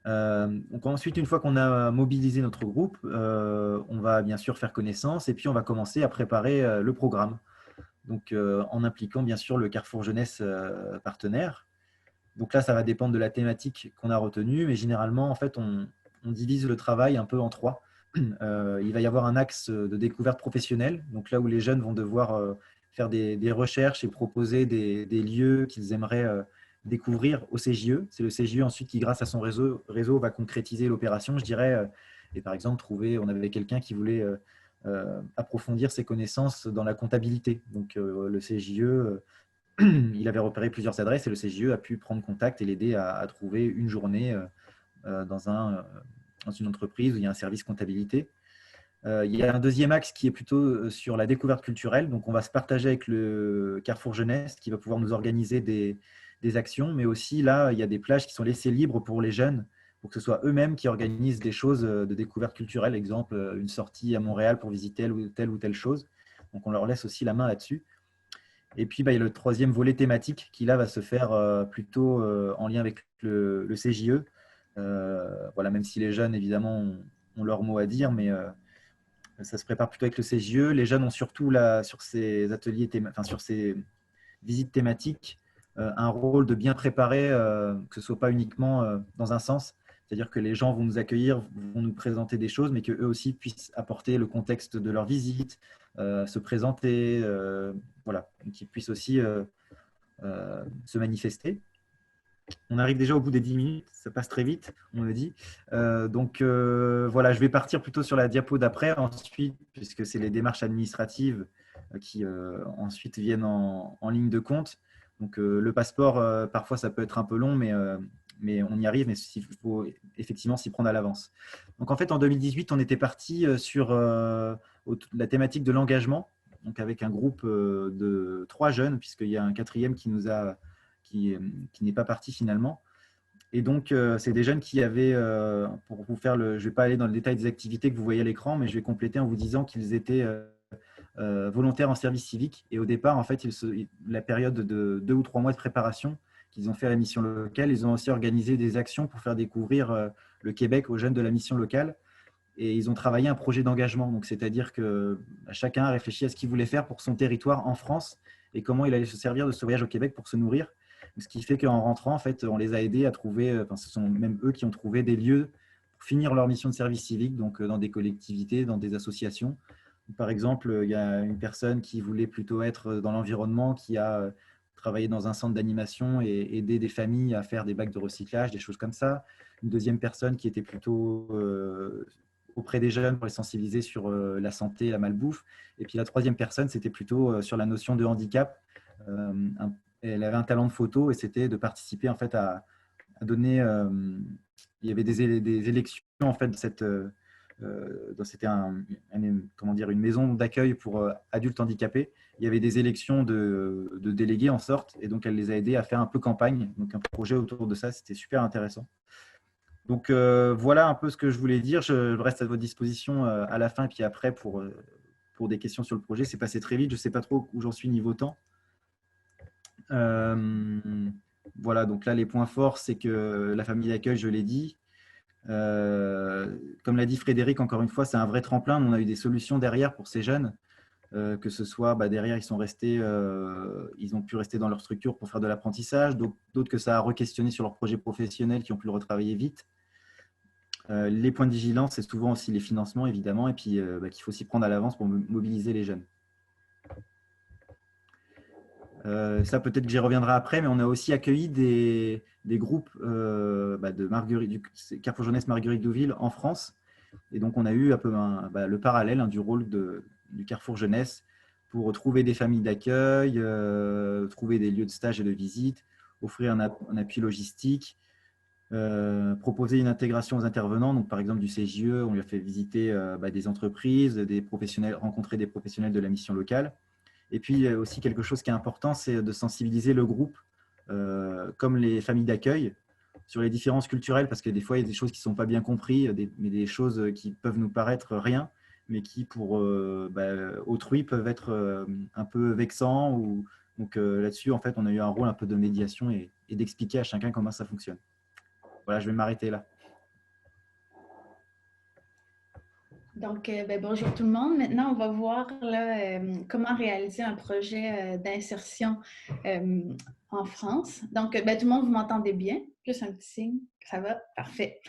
Donc ensuite, une fois qu'on a mobilisé notre groupe, on va bien sûr faire connaissance et puis on va commencer à préparer le programme. Donc, en impliquant bien sûr le Carrefour Jeunesse partenaire. Donc là, ça va dépendre de la thématique qu'on a retenue, mais généralement, en fait, on divise le travail un peu en 3. il va y avoir un axe de découverte professionnelle, donc là où les jeunes vont devoir faire des recherches et proposer des lieux qu'ils aimeraient découvrir au CJE. C'est le CJE ensuite qui, grâce à son réseau va concrétiser l'opération, je dirais. Et par exemple, on avait quelqu'un qui voulait approfondir ses connaissances dans la comptabilité. Donc le CJE, il avait repéré plusieurs adresses et le CJE a pu prendre contact et l'aider à trouver une journée dans une entreprise où il y a un service comptabilité. Il y a un deuxième axe qui est plutôt sur la découverte culturelle. Donc, on va se partager avec le Carrefour Jeunesse qui va pouvoir nous organiser des actions. Mais aussi, là, il y a des plages qui sont laissées libres pour les jeunes, pour que ce soit eux-mêmes qui organisent des choses de découverte culturelle. Exemple, une sortie à Montréal pour visiter telle ou telle chose. Donc, on leur laisse aussi la main là-dessus. Et puis, il y a le troisième volet thématique qui, là, va se faire plutôt en lien avec le CJE. Voilà, même si les jeunes, évidemment, ont leur mot à dire, mais ça se prépare plutôt avec le CJE. Les jeunes ont surtout, là, sur ces ateliers, sur ces visites thématiques, un rôle de bien préparer, que ce ne soit pas uniquement dans un sens. C'est-à-dire que les gens vont nous accueillir, vont nous présenter des choses, mais qu'eux aussi puissent apporter le contexte de leur visite, se présenter, voilà, qu'ils puissent aussi se manifester. On arrive déjà au bout des 10 minutes, ça passe très vite, on me dit. Donc voilà, je vais partir plutôt sur la diapo d'après ensuite, puisque c'est les démarches administratives qui ensuite viennent en ligne de compte. Donc le passeport, parfois ça peut être un peu long, mais on y arrive, mais il faut effectivement s'y prendre à l'avance. Donc en fait, en 2018, on était parti sur la thématique de l'engagement, donc avec un groupe de 3 jeunes, puisqu'il y a un quatrième qui n'est pas parti finalement. Et donc, c'est des jeunes qui avaient, pour vous faire je ne vais pas aller dans le détail des activités que vous voyez à l'écran, mais je vais compléter en vous disant qu'ils étaient volontaires en service civique. Et au départ, en fait, la période de 2 ou 3 mois de préparation qu'ils ont fait à la mission locale, ils ont aussi organisé des actions pour faire découvrir le Québec aux jeunes de la mission locale. Et ils ont travaillé un projet d'engagement. Donc, c'est-à-dire que chacun a réfléchi à ce qu'il voulait faire pour son territoire en France et comment il allait se servir de ce voyage au Québec pour se nourrir. Ce qui fait qu'en rentrant, en fait, on les a aidés à trouver, ce sont même eux qui ont trouvé des lieux pour finir leur mission de service civique, donc dans des collectivités, dans des associations. Par exemple, il y a une personne qui voulait plutôt être dans l'environnement, qui a travaillé dans un centre d'animation et aidé des familles à faire des bacs de recyclage, des choses comme ça. Une deuxième personne qui était plutôt auprès des jeunes pour les sensibiliser sur la santé, la malbouffe. Et puis la troisième personne, c'était plutôt sur la notion de handicap. Elle avait un talent de photo et c'était de participer en fait à donner. Il y avait des élections en fait c'était comment dire, une maison d'accueil pour adultes handicapés. Il y avait des élections de délégués en sorte, et donc elle les a aidés à faire un peu campagne, donc un projet autour de ça. C'était super intéressant. Donc voilà un peu ce que je voulais dire. Je reste à votre disposition à la fin et puis après pour des questions sur le projet. C'est passé très vite, je ne sais pas trop où j'en suis niveau temps. Voilà, donc là les points forts, c'est que la famille d'accueil, je l'ai dit. Comme l'a dit Frédéric, encore une fois, c'est un vrai tremplin. On a eu des solutions derrière pour ces jeunes, que ce soit derrière, ils ont pu rester dans leur structure pour faire de l'apprentissage, d'autres que ça a re-questionné sur leur projet professionnel, qui ont pu le retravailler vite. Les points de vigilance, c'est souvent aussi les financements, évidemment, et puis qu'il faut s'y prendre à l'avance pour mobiliser les jeunes. Ça, peut-être que j'y reviendrai après, mais on a aussi accueilli des groupes du Carrefour Jeunesse Marguerite Douville en France. Et donc, on a eu un peu le parallèle du rôle du Carrefour Jeunesse pour trouver des familles d'accueil, trouver des lieux de stage et de visite, offrir un appui logistique, proposer une intégration aux intervenants. Donc, par exemple, du CJE, on lui a fait visiter des entreprises, des professionnels, rencontrer des professionnels de la mission locale. Et puis aussi quelque chose qui est important, c'est de sensibiliser le groupe, comme les familles d'accueil, sur les différences culturelles, parce que des fois, il y a des choses qui ne sont pas bien comprises, mais des choses qui peuvent nous paraître rien, mais qui, pour autrui, peuvent être un peu vexants. Donc là-dessus, en fait, on a eu un rôle un peu de médiation et d'expliquer à chacun comment ça fonctionne. Voilà, je vais m'arrêter là. Donc, bonjour tout le monde. Maintenant, on va voir là, comment réaliser un projet d'insertion en France. Donc, tout le monde, vous m'entendez bien? Juste un petit signe. Ça va? Parfait.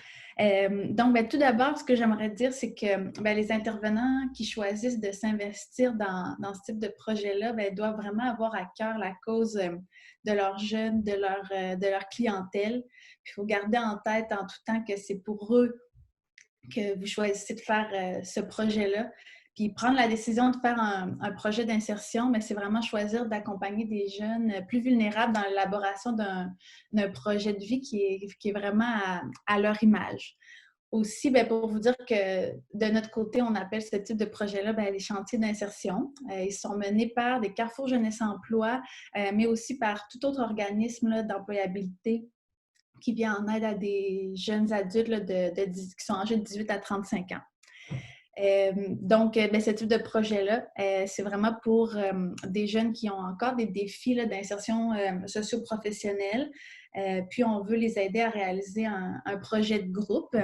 Donc, tout d'abord, ce que j'aimerais dire, c'est que les intervenants qui choisissent de s'investir dans ce type de projet-là doivent vraiment avoir à cœur la cause de leurs jeunes, de leur clientèle. Puis, il faut garder en tête en tout temps que c'est pour eux que vous choisissez de faire ce projet-là. Puis prendre la décision de faire un projet d'insertion, mais c'est vraiment choisir d'accompagner des jeunes plus vulnérables dans l'élaboration d'un projet de vie qui est vraiment à leur image. Aussi, pour vous dire que de notre côté, on appelle ce type de projet-là les chantiers d'insertion. Ils sont menés par des Carrefour Jeunesse Emploi, mais aussi par tout autre organisme d'employabilité qui vient en aide à des jeunes adultes là, qui sont âgés de 18 à 35 ans. Donc, ce type de projet-là, c'est vraiment pour des jeunes qui ont encore des défis d'insertion socio-professionnelle. Puis, on veut les aider à réaliser un projet de groupe.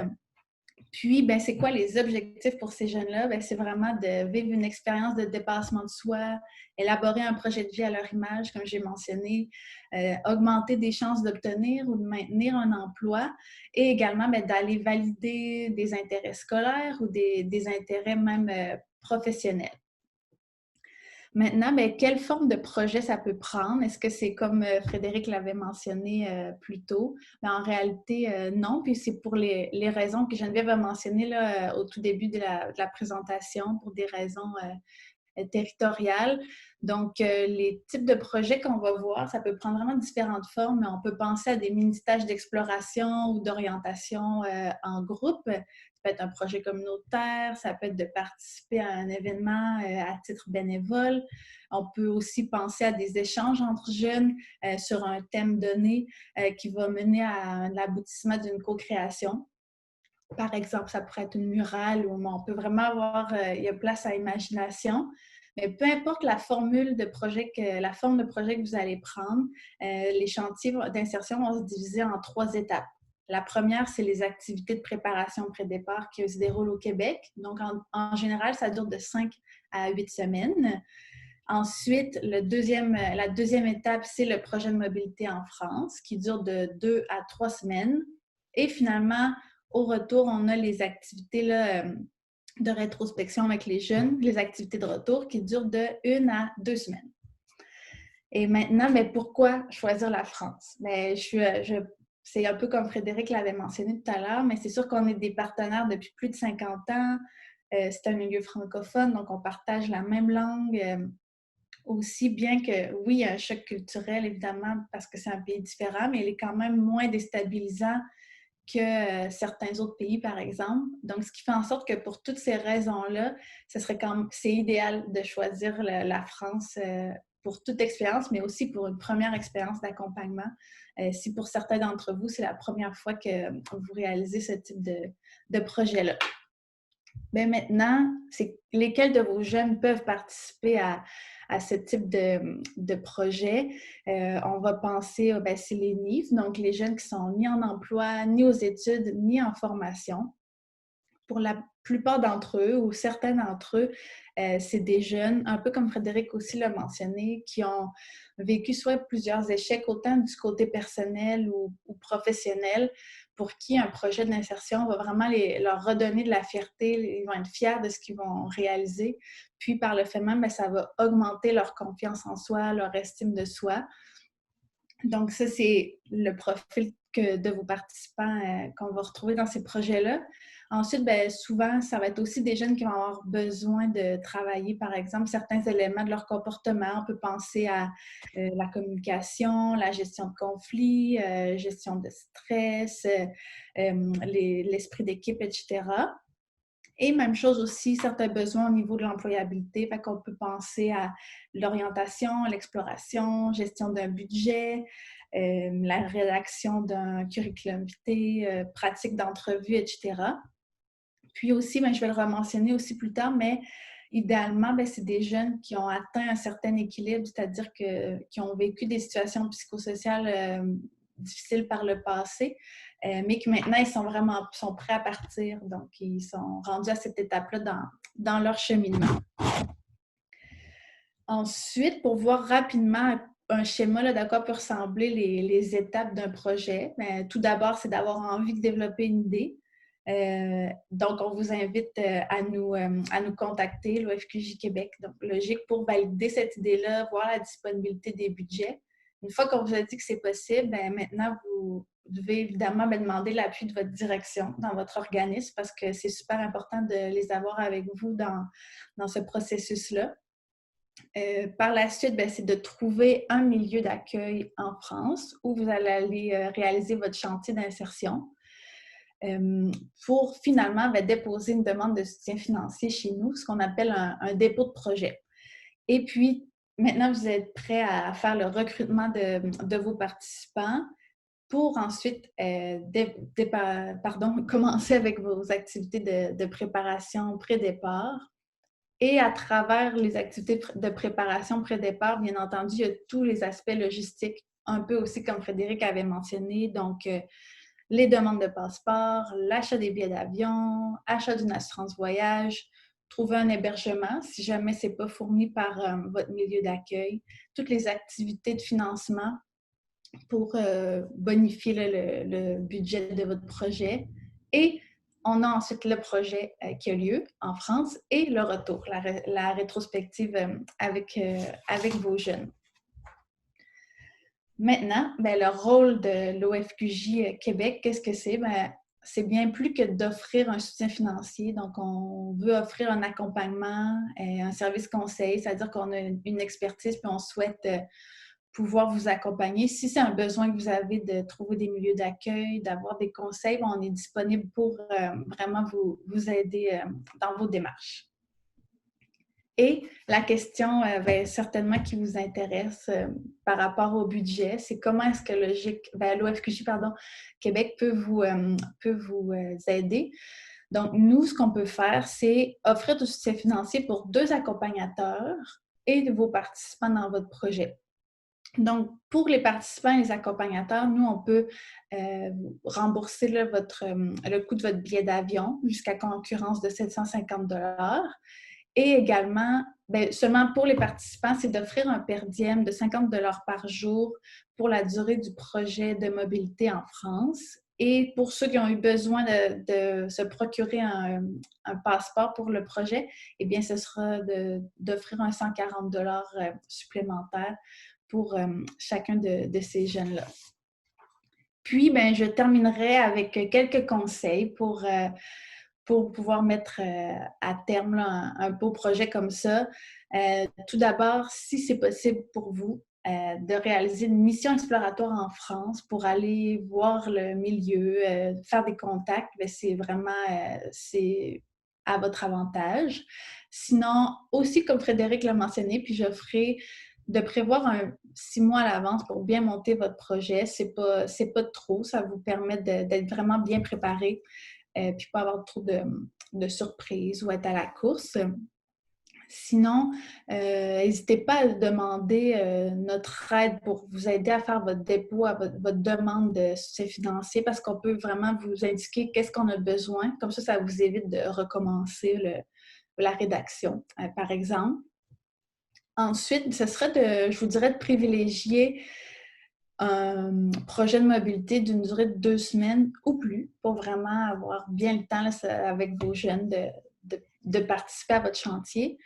Puis, c'est quoi les objectifs pour ces jeunes-là? C'est vraiment de vivre une expérience de dépassement de soi, élaborer un projet de vie à leur image, comme j'ai mentionné, augmenter des chances d'obtenir ou de maintenir un emploi et également d'aller valider des intérêts scolaires ou des intérêts même professionnels. Maintenant, quelle forme de projet ça peut prendre? Est-ce que c'est comme Frédéric l'avait mentionné plus tôt? En réalité, non. Puis c'est pour les raisons que Geneviève a mentionnées là, au tout début de la présentation, pour des raisons territoriales. Donc, les types de projets qu'on va voir, ça peut prendre vraiment différentes formes, mais on peut penser à des mini-stages d'exploration ou d'orientation en groupe. Ça peut être un projet communautaire, ça peut être de participer à un événement à titre bénévole. On peut aussi penser à des échanges entre jeunes sur un thème donné qui va mener à l'aboutissement d'une co-création. Par exemple, ça pourrait être une murale où on peut vraiment avoir, il y a place à imagination. Mais peu importe la formule de projet la forme de projet que vous allez prendre, les chantiers d'insertion vont se diviser en 3 étapes. La première, c'est les activités de préparation pré-départ qui se déroulent au Québec. Donc, en général, ça dure de 5 à 8 semaines. Ensuite, la deuxième étape, c'est le projet de mobilité en France qui dure de 2 à 3 semaines. Et finalement, au retour, on a les activités là, de rétrospection avec les jeunes, les activités de retour qui durent de 1 à 2 semaines. Et maintenant, pourquoi choisir la France? C'est un peu comme Frédéric l'avait mentionné tout à l'heure, mais c'est sûr qu'on est des partenaires depuis plus de 50 ans. C'est un milieu francophone, donc on partage la même langue. Aussi bien que, oui, il y a un choc culturel, évidemment, parce que c'est un pays différent, mais il est quand même moins déstabilisant que certains autres pays, par exemple. Donc, ce qui fait en sorte que pour toutes ces raisons-là, c'est idéal de choisir la France pour toute expérience, mais aussi pour une première expérience d'accompagnement. Si pour certains d'entre vous, c'est la première fois que vous réalisez ce type de projet-là. Maintenant, c'est lesquels de vos jeunes peuvent participer à ce type de projet. On va penser, c'est les NIF, donc les jeunes qui sont ni en emploi, ni aux études, ni en formation. Pour la plupart d'entre eux, ou certains d'entre eux, c'est des jeunes, un peu comme Frédéric aussi l'a mentionné, qui ont vécu soit plusieurs échecs, autant du côté personnel ou professionnel, pour qui un projet d'insertion va vraiment leur redonner de la fierté, ils vont être fiers de ce qu'ils vont réaliser. Puis, par le fait même, ça va augmenter leur confiance en soi, leur estime de soi. Donc, ça, c'est le profil de vos participants qu'on va retrouver dans ces projets-là. Ensuite, souvent, ça va être aussi des jeunes qui vont avoir besoin de travailler, par exemple, certains éléments de leur comportement. On peut penser à la communication, la gestion de conflits, gestion de stress, l'esprit d'équipe, etc. Et même chose aussi, certains besoins au niveau de l'employabilité. Fait qu'on peut penser à l'orientation, l'exploration, gestion d'un budget, la rédaction d'un curriculum vitae, pratique d'entrevue, etc. Puis aussi, je vais le rementionner aussi plus tard, mais idéalement, c'est des jeunes qui ont atteint un certain équilibre, c'est-à-dire qui ont vécu des situations psychosociales difficiles par le passé, mais que maintenant, ils sont prêts à partir. Donc, ils sont rendus à cette étape-là dans leur cheminement. Ensuite, pour voir rapidement un schéma là, de quoi peut ressembler les étapes d'un projet, bien, tout d'abord, c'est d'avoir envie de développer une idée. Donc, on vous invite à nous contacter, l'OFQJ Québec. Donc, logique pour valider cette idée-là, voir la disponibilité des budgets. Une fois qu'on vous a dit que c'est possible, bien, maintenant, vous devez évidemment demander l'appui de votre direction dans votre organisme parce que c'est super important de les avoir avec vous dans ce processus-là. Par la suite, bien, c'est de trouver un milieu d'accueil en France où vous allez aller réaliser votre chantier d'insertion pour finalement déposer une demande de soutien financier chez nous, ce qu'on appelle un dépôt de projet. Et puis, maintenant, vous êtes prêt à faire le recrutement de vos participants pour ensuite commencer avec vos activités de préparation pré-départ. Et à travers les activités de préparation pré-départ, bien entendu, il y a tous les aspects logistiques, un peu aussi comme Frédéric avait mentionné, donc les demandes de passeport, l'achat des billets d'avion, achat d'une assurance voyage, trouver un hébergement si jamais ce n'est pas fourni par votre milieu d'accueil, toutes les activités de financement pour bonifier le budget de votre projet. Et on a ensuite le projet qui a lieu en France et le retour, la rétrospective avec vos jeunes. Maintenant, bien, le rôle de l'OFQJ Québec, qu'est-ce que c'est? Bien, c'est bien plus que d'offrir un soutien financier. Donc, on veut offrir un accompagnement, un service conseil, c'est-à-dire qu'on a une expertise puis on souhaite pouvoir vous accompagner. Si c'est un besoin que vous avez de trouver des milieux d'accueil, d'avoir des conseils, on est disponible pour vraiment vous aider dans vos démarches. Et la question certainement qui vous intéresse par rapport au budget, c'est comment est-ce que l'OFQJ Québec peut vous aider. Donc, nous, ce qu'on peut faire, c'est offrir du soutien financier pour 2 accompagnateurs et de vos participants dans votre projet. Donc, pour les participants et les accompagnateurs, nous, on peut rembourser le coût de votre billet d'avion jusqu'à concurrence de 750 $. Et également, seulement pour les participants, c'est d'offrir un per diem de 50 $ par jour pour la durée du projet de mobilité en France. Et pour ceux qui ont eu besoin de se procurer un passeport pour le projet, eh bien, ce sera d'offrir un 140 $ supplémentaire pour chacun de ces jeunes-là. Puis, je terminerai avec quelques conseils pour pouvoir mettre à terme là, un beau projet comme ça. Tout d'abord, si c'est possible pour vous, de réaliser une mission exploratoire en France pour aller voir le milieu, faire des contacts, c'est vraiment c'est à votre avantage. Sinon, aussi comme Frédéric l'a mentionné, puis j'offrais de prévoir 6 mois à l'avance pour bien monter votre projet. C'est pas trop, ça vous permet d'être vraiment bien préparé puis pas avoir trop de surprises ou être à la course. Sinon, n'hésitez pas à demander notre aide pour vous aider à faire votre dépôt, à votre demande de soutien financier parce qu'on peut vraiment vous indiquer qu'est-ce qu'on a besoin. Comme ça vous évite de recommencer la rédaction, par exemple. Ensuite, ce serait je vous dirais de privilégier un projet de mobilité d'une durée de 2 semaines ou plus pour vraiment avoir bien le temps là, avec vos jeunes de participer à votre chantier.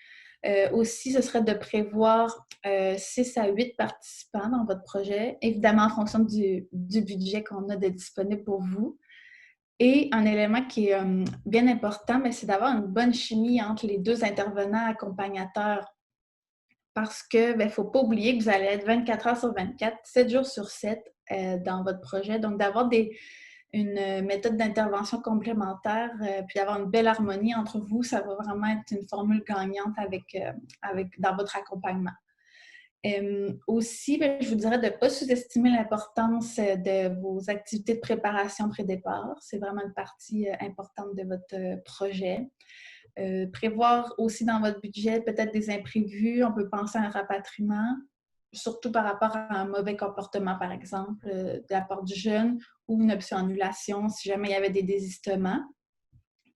Aussi, ce serait de prévoir 6 à 8 participants dans votre projet, évidemment en fonction du budget qu'on a de disponible pour vous. Et un élément qui est bien important, c'est d'avoir une bonne chimie entre les 2 intervenants accompagnateurs. Parce qu'il ne faut pas oublier que vous allez être 24 heures sur 24, 7 jours sur 7 dans votre projet. Donc, d'avoir une méthode d'intervention complémentaire puis d'avoir une belle harmonie entre vous, ça va vraiment être une formule gagnante dans votre accompagnement. Aussi, je vous dirais de ne pas sous-estimer l'importance de vos activités de préparation pré-départ. C'est vraiment une partie importante de votre projet. Prévoir aussi dans votre budget peut-être des imprévus. On peut penser à un rapatriement surtout par rapport à un mauvais comportement, par exemple, de la part du jeune ou une option annulation si jamais il y avait des désistements.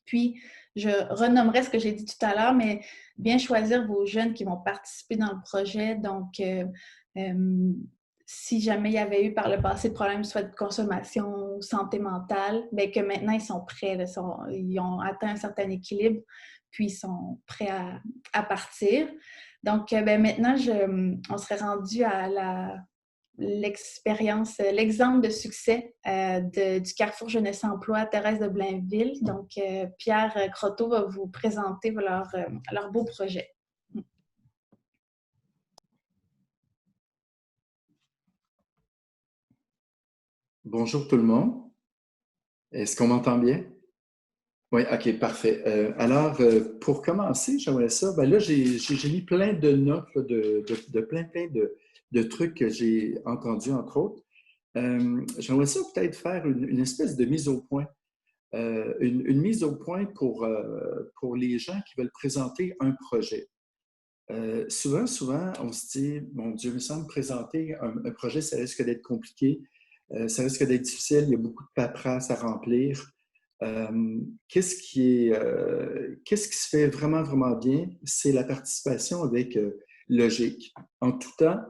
Puis, je renommerai ce que j'ai dit tout à l'heure, mais bien choisir vos jeunes qui vont participer dans le projet. Donc, si jamais il y avait eu par le passé de problèmes soit de consommation ou santé mentale, bien que maintenant ils sont prêts, là, ils ont atteint un certain équilibre, puis ils sont prêts à partir. Donc, ben, maintenant, on serait rendu à l'expérience, l'exemple de succès du Carrefour Jeunesse Emploi Thérèse de Blainville. Donc, Pierre Croteau va vous présenter leur beau projet. Bonjour tout le monde. Est-ce qu'on m'entend bien? Oui, OK, parfait. Alors, pour commencer, j'aimerais ça. Ben là, j'ai mis plein de notes là, de plein de trucs que j'ai entendus, entre autres. J'aimerais ça peut-être faire une espèce de mise au point. Une mise au point pour les gens qui veulent présenter un projet. Souvent, on se dit, mon Dieu, il me semble présenter un projet, ça risque d'être compliqué, ça risque d'être difficile, il y a beaucoup de paperasse à remplir. Qu'est-ce qui se fait vraiment, vraiment bien? C'est la participation avec Logique. En tout temps,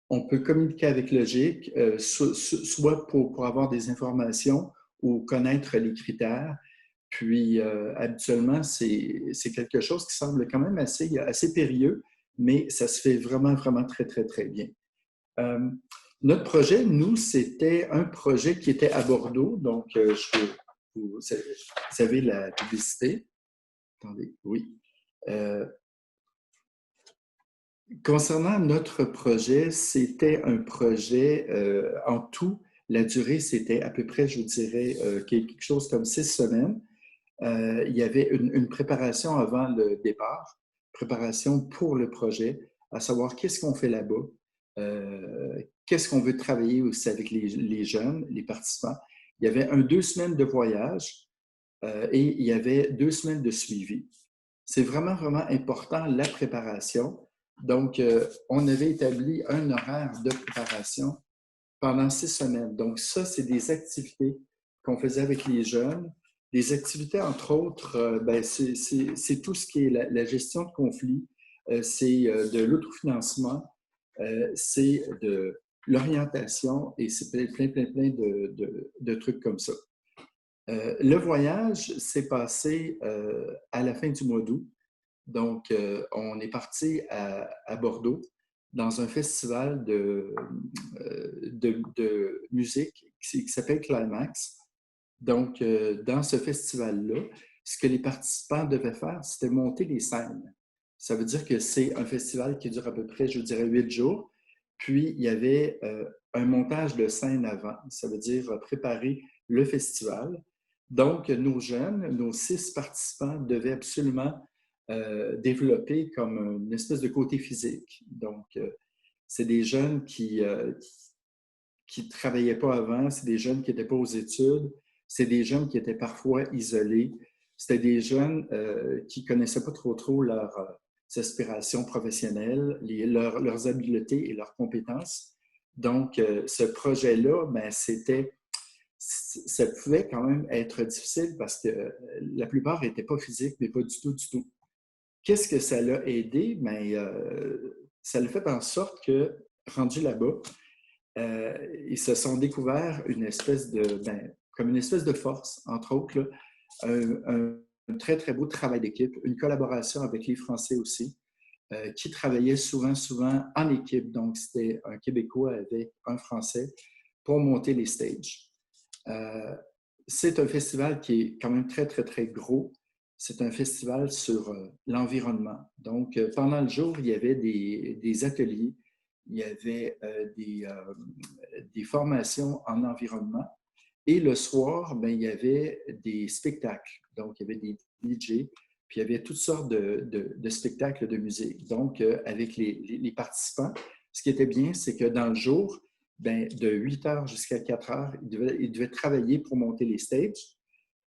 on peut communiquer avec Logique, soit pour avoir des informations ou connaître les critères. Puis, habituellement, c'est quelque chose qui semble quand même assez périlleux, mais ça se fait vraiment, vraiment très, très, très bien. Notre projet, nous, c'était un projet qui était à Bordeaux. Donc, vous avez la publicité. Attendez, oui. Concernant notre projet, c'était un projet en tout. La durée, c'était à peu près, je vous dirais, quelque chose comme 6 semaines. Il y avait une préparation avant le départ, préparation pour le projet, à savoir qu'est-ce qu'on fait là-bas, qu'est-ce qu'on veut travailler aussi avec les jeunes, les participants. Il y avait 2 semaines de voyage et il y avait 2 semaines de suivi. C'est vraiment, vraiment important, la préparation. Donc, on avait établi un horaire de préparation pendant 6 semaines. Donc, ça, c'est des activités qu'on faisait avec les jeunes. Des activités, entre autres, c'est tout ce qui est la gestion de conflits, c'est de l'autofinancement, c'est de l'orientation et c'est plein de trucs comme ça. Le voyage s'est passé à la fin du mois d'août. Donc, on est parti à Bordeaux dans un festival de musique qui s'appelle Climax. Donc, dans ce festival-là, ce que les participants devaient faire, c'était monter les scènes. Ça veut dire que c'est un festival qui dure à peu près, je dirais, 8 jours. Puis, il y avait un montage de scènes avant. Ça veut dire préparer le festival. Donc, nos jeunes, nos 6 participants devaient absolument développer comme une espèce de côté physique. Donc, c'est des jeunes qui ne travaillaient pas avant, c'est des jeunes qui n'étaient pas aux études, c'est des jeunes qui étaient parfois isolés, c'était des jeunes qui ne connaissaient pas trop leurs aspirations professionnelles, leurs habiletés et leurs compétences. Donc, ce projet-là, ben, ça pouvait quand même être difficile parce que la plupart n'étaient pas physiques, mais pas du tout, du tout. Qu'est-ce que ça l'a aidé? Bien, ça l'a fait en sorte que, rendu là-bas, ils se sont découverts comme une espèce de force, entre autres, là, un très, très beau travail d'équipe, une collaboration avec les Français aussi, qui travaillaient souvent en équipe. Donc, c'était un Québécois avec un Français pour monter les stages. C'est un festival qui est quand même très, très, très gros. C'est un festival sur l'environnement. Donc, pendant le jour, il y avait des ateliers, il y avait des formations en environnement. Et le soir, ben, il y avait des spectacles. Donc, il y avait des DJ, puis il y avait toutes sortes de spectacles de musique. Donc, avec les participants, ce qui était bien, c'est que dans le jour, ben, de 8 heures jusqu'à 4 heures, ils devaient travailler pour monter les stages.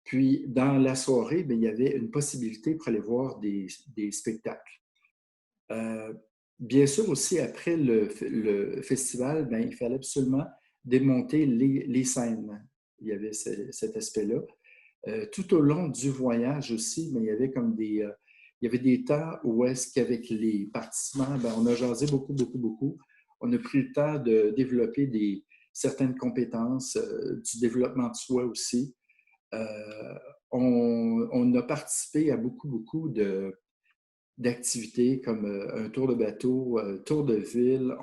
Puis, dans la soirée, bien, il y avait une possibilité pour aller voir des spectacles. Bien sûr, aussi, après le festival, ben, il fallait absolument démonter les scènes. Il y avait cet aspect-là. Tout au long du voyage aussi, mais il y avait comme il y avait des temps où est-ce qu'avec les participants, ben, on a jasé beaucoup, beaucoup, beaucoup. On a pris le temps de développer certaines compétences, du développement de soi aussi. On a participé à beaucoup, beaucoup d'activités comme un tour de bateau, un tour de ville.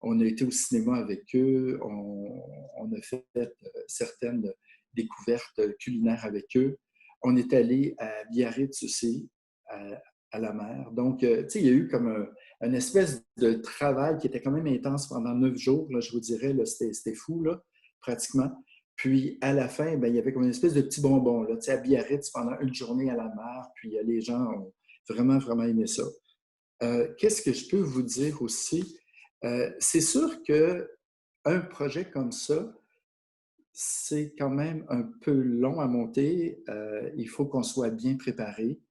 On a été au cinéma avec eux. On a fait certaines découvertes culinaires avec eux. On est allé à Biarritz aussi, à la mer. Donc, tu sais, il y a eu comme une espèce de travail qui était quand même intense pendant 9 jours. Là, je vous dirais, c'était fou, là, pratiquement. Puis, à la fin, ben, il y avait comme une espèce de petit bonbon. Là, tu sais, à Biarritz, pendant une journée à la mer, puis les gens ont vraiment, vraiment aimé ça. Qu'est-ce que je peux vous dire aussi? C'est sûr qu'un projet comme ça, c'est quand même un peu long à monter. Il faut qu'on soit bien préparé.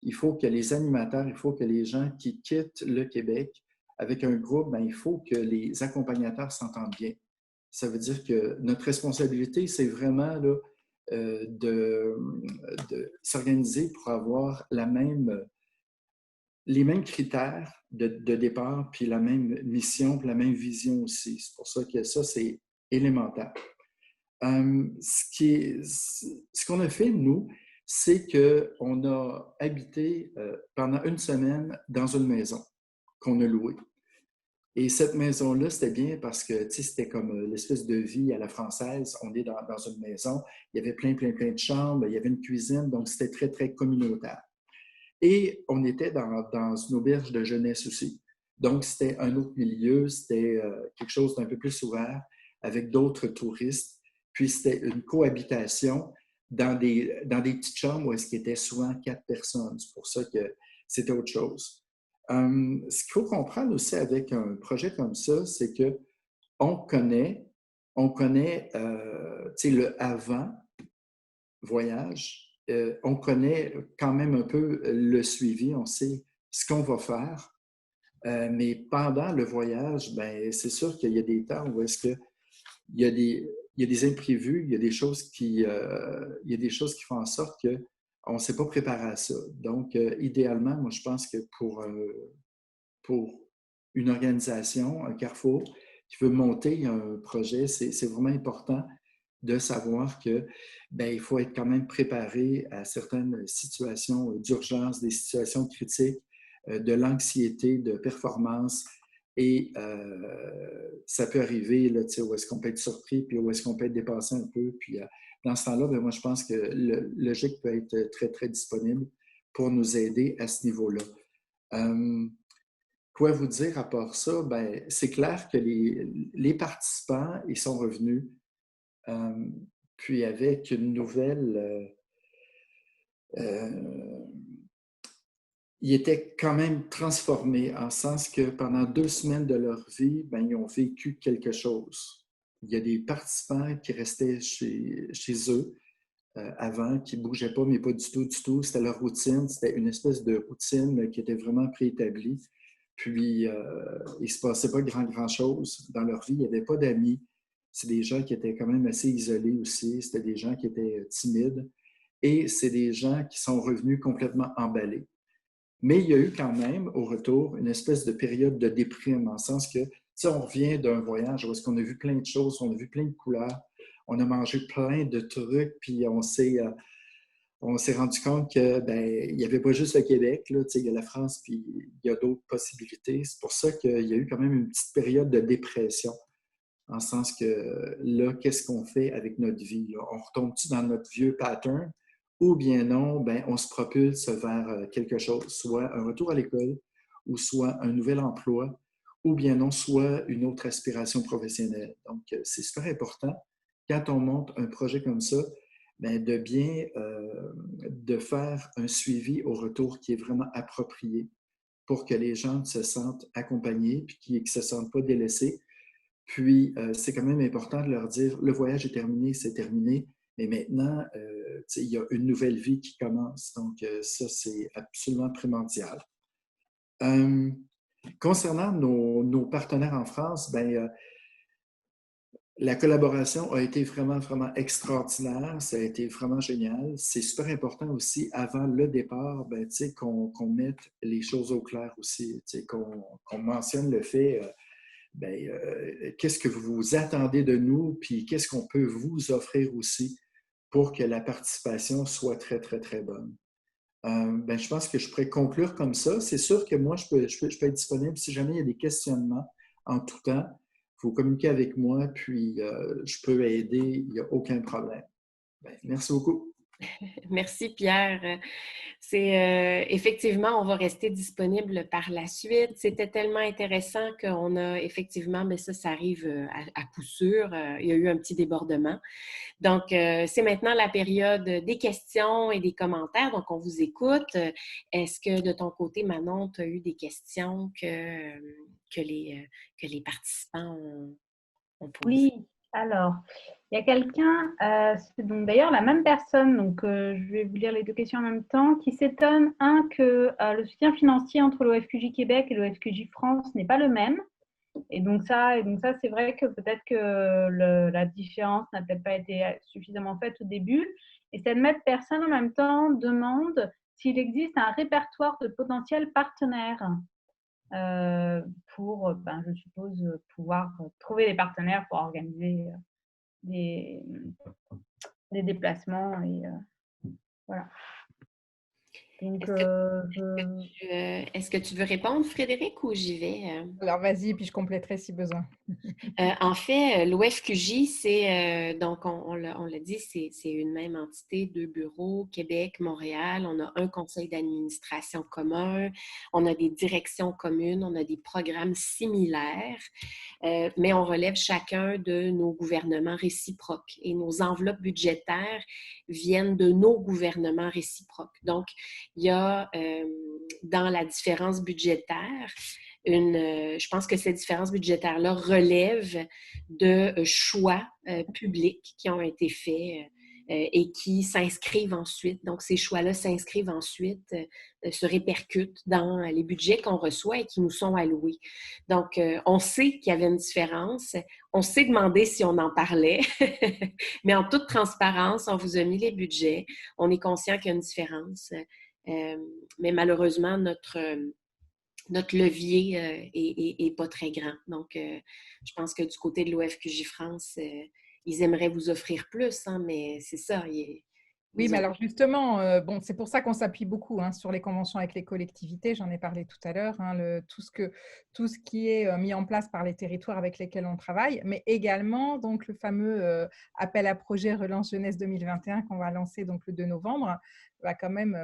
Il faut que les animateurs, il faut que les gens qui quittent le Québec avec un groupe, ben, il faut que les accompagnateurs s'entendent bien. Ça veut dire que notre responsabilité, c'est vraiment là, de s'organiser pour avoir les mêmes critères de départ, puis la même mission, puis la même vision aussi. C'est pour ça que ça, c'est élémentaire. Ce qu'on a fait, nous, c'est qu'on a habité pendant une semaine dans une maison qu'on a louée. Et cette maison-là, c'était bien parce que c'était comme l'espèce de vie à la française. On est dans une maison, il y avait plein, plein, plein de chambres, il y avait une cuisine, donc c'était très, très communautaire. Et on était dans une auberge de jeunesse aussi. Donc, c'était un autre milieu, c'était quelque chose d'un peu plus ouvert avec d'autres touristes. Puis, c'était une cohabitation dans des petites chambres où est-ce qu'il était souvent 4 personnes. C'est pour ça que c'était autre chose. Ce qu'il faut comprendre aussi avec un projet comme ça, c'est qu'on connaît, le avant voyage, on connaît quand même un peu le suivi, on sait ce qu'on va faire, mais pendant le voyage, ben, c'est sûr qu'il y a des temps où est-ce qu'il y a des imprévus, il y a des choses qui font en sorte qu'on ne s'est pas préparé à ça. Donc, idéalement, moi, je pense que pour une organisation, un carrefour qui veut monter un projet, c'est vraiment important de savoir que il faut être quand même préparé à certaines situations d'urgence, des situations critiques, de l'anxiété de performance. Et ça peut arriver, là, où est-ce qu'on peut être surpris, puis où est-ce qu'on peut être dépassé un peu. Puis dans ce temps-là, moi, je pense que le logique peut être très, très disponible pour nous aider à ce niveau-là. Quoi vous dire à part ça? Ben, c'est clair que les participants, ils sont revenus. Puis avec une nouvelle, ils étaient quand même transformés en sens que pendant 2 semaines de leur vie, ben, ils ont vécu quelque chose. Il y a des participants qui restaient chez eux avant, qui ne bougeaient pas, mais pas du tout, du tout. C'était leur routine, c'était une espèce de routine qui était vraiment préétablie. Puis, il ne se passait pas grand-chose dans leur vie. Il n'y avait pas d'amis. C'est des gens qui étaient quand même assez isolés aussi. C'était des gens qui étaient timides. Et c'est des gens qui sont revenus complètement emballés. Mais il y a eu quand même, au retour, une espèce de période de déprime, en sens que, on revient d'un voyage où est-ce qu'on a vu plein de choses, on a vu plein de couleurs, on a mangé plein de trucs, puis on s'est rendu compte que il n'y avait pas juste le Québec, là, il y a la France, puis il y a d'autres possibilités. C'est pour ça qu'il y a eu quand même une petite période de dépression, en sens que là, qu'est-ce qu'on fait avec notre vie? Là? On retombe-tu dans notre vieux pattern? Ou bien non, on se propulse vers quelque chose, soit un retour à l'école, ou soit un nouvel emploi, ou bien non, soit une autre aspiration professionnelle. Donc, c'est super important, quand on monte un projet comme ça, de faire un suivi au retour qui est vraiment approprié pour que les gens se sentent accompagnés puis qu'ils ne se sentent pas délaissés. Puis, c'est quand même important de leur dire, le voyage est terminé, c'est terminé, mais maintenant, il y a une nouvelle vie qui commence. Donc, ça, c'est absolument primordial. Concernant nos partenaires en France, ben, la collaboration a été vraiment, vraiment extraordinaire. Ça a été vraiment génial. C'est super important aussi, avant le départ, ben, qu'on mette les choses au clair aussi, qu'on mentionne le fait, qu'est-ce que vous attendez de nous, puis qu'est-ce qu'on peut vous offrir aussi pour que la participation soit très, très, très bonne. Je pense que je pourrais conclure comme ça. C'est sûr que moi, je peux être disponible si jamais il y a des questionnements en tout temps. Il faut communiquer avec moi, puis je peux aider, il n'y a aucun problème. Merci beaucoup. Merci Pierre. C'est effectivement, on va rester disponible par la suite. C'était tellement intéressant qu'on a effectivement, mais ça arrive à coup sûr. Il y a eu un petit débordement. Donc, c'est maintenant la période des questions et des commentaires. Donc, on vous écoute. Est-ce que de ton côté, Manon, tu as eu des questions que les participants ont posées? Oui, alors, il y a quelqu'un, c'est donc d'ailleurs la même personne, donc je vais vous lire les deux questions en même temps, qui s'étonne, que le soutien financier entre l'OFQJ Québec et l'OFQJ France n'est pas le même. Et donc ça c'est vrai que peut-être que la différence n'a peut-être pas été suffisamment faite au début. Et cette même personne en même temps demande s'il existe un répertoire de potentiels partenaires pour, je suppose, pouvoir trouver des partenaires pour organiser des déplacements. Et voilà. Donc, est-ce que tu veux répondre, Frédéric, ou j'y vais? Alors, vas-y, puis je compléterai si besoin. En fait, l'OFQJ, c'est, donc on l'a dit, c'est une même entité, 2 bureaux, Québec, Montréal. On a un conseil d'administration commun, on a des directions communes, on a des programmes similaires, mais on relève chacun de nos gouvernements réciproques et nos enveloppes budgétaires viennent de nos gouvernements réciproques. Donc, il y a dans la différence budgétaire, je pense que cette différence budgétaire-là relève de choix publics qui ont été faits et qui s'inscrivent ensuite. Donc, ces choix-là s'inscrivent ensuite, se répercutent dans les budgets qu'on reçoit et qui nous sont alloués. Donc, on sait qu'il y avait une différence. On s'est demandé si on en parlait, mais en toute transparence, on vous a mis les budgets. On est conscient qu'il y a une différence. Mais malheureusement, notre levier est pas très grand. Donc, je pense que du côté de l'OFQJ France, ils aimeraient vous offrir plus, hein, mais c'est ça. Oui, mais alors justement, bon, c'est pour ça qu'on s'appuie beaucoup sur les conventions avec les collectivités. J'en ai parlé tout à l'heure, tout ce qui est mis en place par les territoires avec lesquels on travaille, mais également donc le fameux appel à projet Relance Jeunesse 2021 qu'on va lancer donc le 2 novembre, va quand même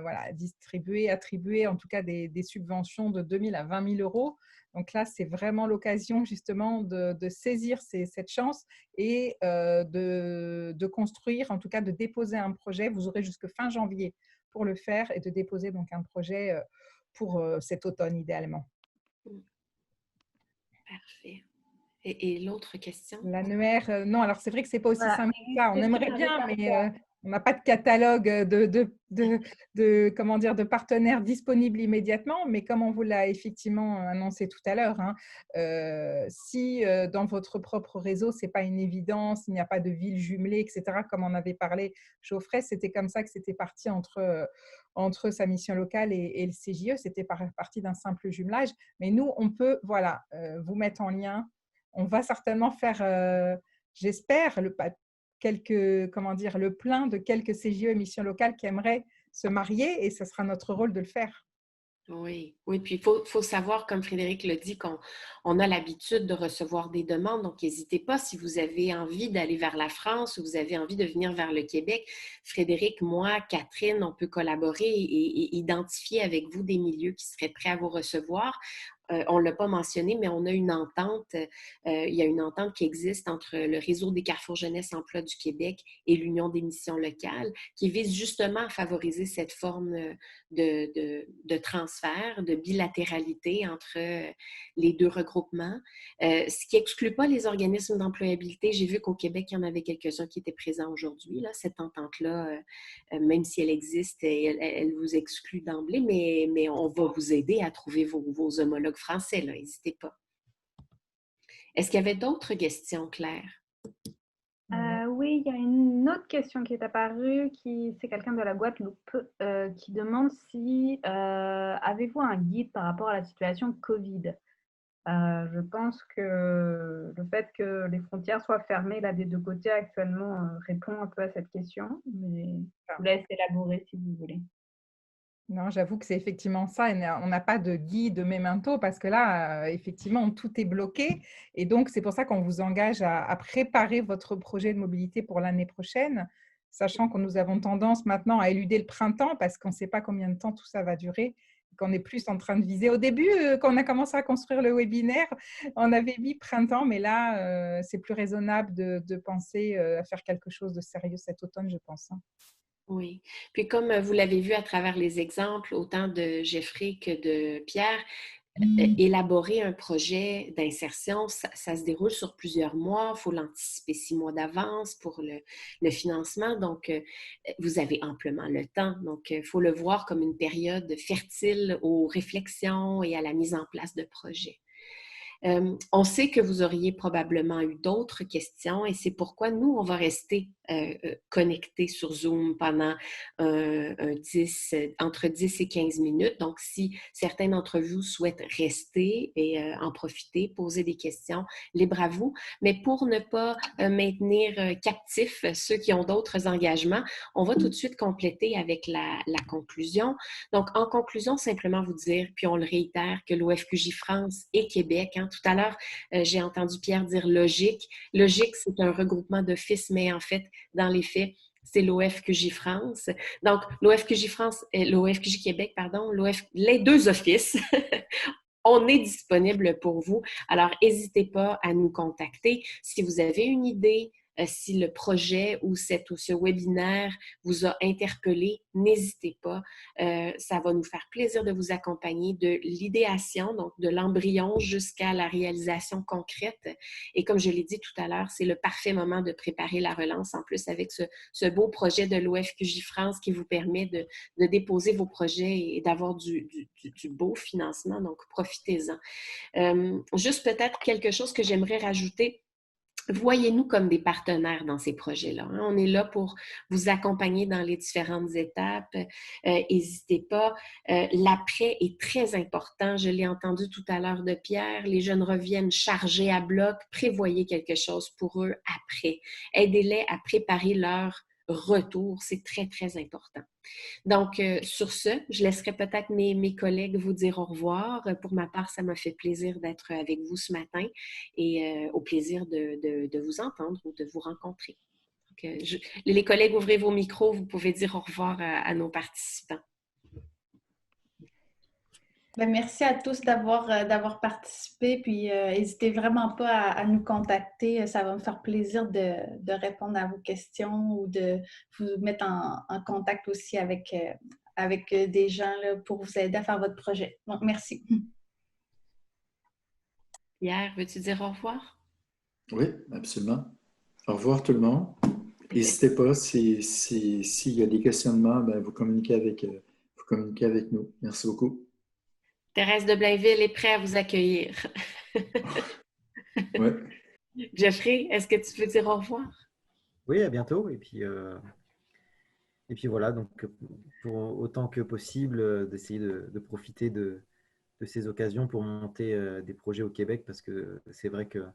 attribuer en tout cas des subventions de 2 000 à 20 000 euros. Donc là, c'est vraiment l'occasion justement de saisir cette chance et de construire, en tout cas de déposer un projet. Vous aurez jusque fin janvier pour le faire et de déposer donc un projet pour cet automne idéalement. Parfait. Et l'autre question? L'annuaire, non, alors c'est vrai que ce n'est pas aussi simple que ça. On aimerait bien, mais on n'a pas de catalogue de partenaires disponibles immédiatement, mais comme on vous l'a effectivement annoncé tout à l'heure, si dans votre propre réseau, ce n'est pas une évidence, il n'y a pas de ville jumelée, etc., comme on avait parlé, Geoffrey, c'était comme ça que c'était parti entre sa mission locale et le CJE, c'était parti d'un simple jumelage. Mais nous, on peut vous mettre en lien. On va certainement faire, j'espère, le plein de quelques CJE émissions locales qui aimeraient se marier et ce sera notre rôle de le faire. Oui, puis il faut savoir, comme Frédéric l'a dit, qu'on a l'habitude de recevoir des demandes, donc n'hésitez pas si vous avez envie d'aller vers la France ou vous avez envie de venir vers le Québec. Frédéric, moi, Catherine, on peut collaborer et identifier avec vous des milieux qui seraient prêts à vous recevoir. On ne l'a pas mentionné, mais on a une entente. Il y a une entente qui existe entre le Réseau des Carrefours Jeunesse Emploi du Québec et l'Union des missions locales qui vise justement à favoriser cette forme de transfert, de bilatéralité entre les deux regroupements. Ce qui n'exclut pas les organismes d'employabilité. J'ai vu qu'au Québec, il y en avait quelques-uns qui étaient présents aujourd'hui. Cette entente-là, même si elle existe, elle vous exclut d'emblée, mais on va vous aider à trouver vos homologues français, là, n'hésitez pas. Est-ce qu'il y avait d'autres questions, Claire? Oui, il y a une autre question qui est apparue, c'est quelqu'un de la Guadeloupe qui demande si avez-vous un guide par rapport à la situation Covid? Je pense que le fait que les frontières soient fermées là, des deux côtés actuellement répond un peu à cette question, mais je vous laisse élaborer si vous voulez. Non, j'avoue que c'est effectivement ça. On n'a pas de guide memento parce que là, effectivement, tout est bloqué. Et donc, c'est pour ça qu'on vous engage à préparer votre projet de mobilité pour l'année prochaine, sachant que nous avons tendance maintenant à éluder le printemps parce qu'on ne sait pas combien de temps tout ça va durer, qu'on est plus en train de viser. Au début, quand on a commencé à construire le webinaire, on avait mis printemps, mais là, c'est plus raisonnable de penser à faire quelque chose de sérieux cet automne, je pense. Oui. Puis comme vous l'avez vu à travers les exemples, autant de Jeffrey que de Pierre, élaborer un projet d'insertion, ça se déroule sur plusieurs mois. Il faut l'anticiper 6 mois d'avance pour le financement. Donc, vous avez amplement le temps. Donc, il faut le voir comme une période fertile aux réflexions et à la mise en place de projets. On sait que vous auriez probablement eu d'autres questions et c'est pourquoi nous, on va rester connectés sur Zoom pendant entre 10 et 15 minutes. Donc, si certains d'entre vous souhaitent rester et en profiter, poser des questions, libre à vous. Mais pour ne pas maintenir captifs ceux qui ont d'autres engagements, on va tout de suite compléter avec la conclusion. Donc, en conclusion, simplement vous dire, puis on le réitère, que l'OFQJ France et Québec, tout à l'heure, j'ai entendu Pierre dire logique. Logique, c'est un regroupement d'offices, mais en fait, dans les faits, c'est l'OFQJ France. Donc, l'OFQJ France et l'OFQJ Québec, pardon, les deux offices, on est disponible pour vous. Alors, n'hésitez pas à nous contacter. Si vous avez une idée, si le projet ou ce webinaire vous a interpellé, n'hésitez pas. Ça va nous faire plaisir de vous accompagner de l'idéation, donc de l'embryon jusqu'à la réalisation concrète. Et comme je l'ai dit tout à l'heure, c'est le parfait moment de préparer la relance, en plus avec ce beau projet de l'OFQJ France qui vous permet de déposer vos projets et d'avoir du beau financement. Donc, profitez-en. Juste peut-être quelque chose que j'aimerais rajouter. Voyez-nous comme des partenaires dans ces projets-là. On est là pour vous accompagner dans les différentes étapes. N'hésitez pas. L'après est très important. Je l'ai entendu tout à l'heure de Pierre. Les jeunes reviennent chargés à bloc. Prévoyez quelque chose pour eux après. Aidez-les à préparer leur retour. C'est très, très important. Donc, sur ce, je laisserai peut-être mes collègues vous dire au revoir. Pour ma part, ça m'a fait plaisir d'être avec vous ce matin et au plaisir de vous entendre ou de vous rencontrer. Donc, les collègues, ouvrez vos micros, vous pouvez dire au revoir à nos participants. Bien, merci à tous d'avoir participé, puis n'hésitez vraiment pas à nous contacter. Ça va me faire plaisir de répondre à vos questions ou de vous mettre en contact aussi avec des gens là, pour vous aider à faire votre projet. Donc, merci. Pierre, veux-tu dire au revoir? Oui, absolument. Au revoir tout le monde. N'hésitez pas, s'il y a des questionnements, ben, vous communiquez avec nous. Merci beaucoup. Thérèse de Blainville est prête à vous accueillir. Ouais. Jeffrey, est-ce que tu veux dire au revoir? Oui, à bientôt. Et puis voilà, donc pour autant que possible, d'essayer de profiter de ces occasions pour monter des projets au Québec parce que c'est vrai que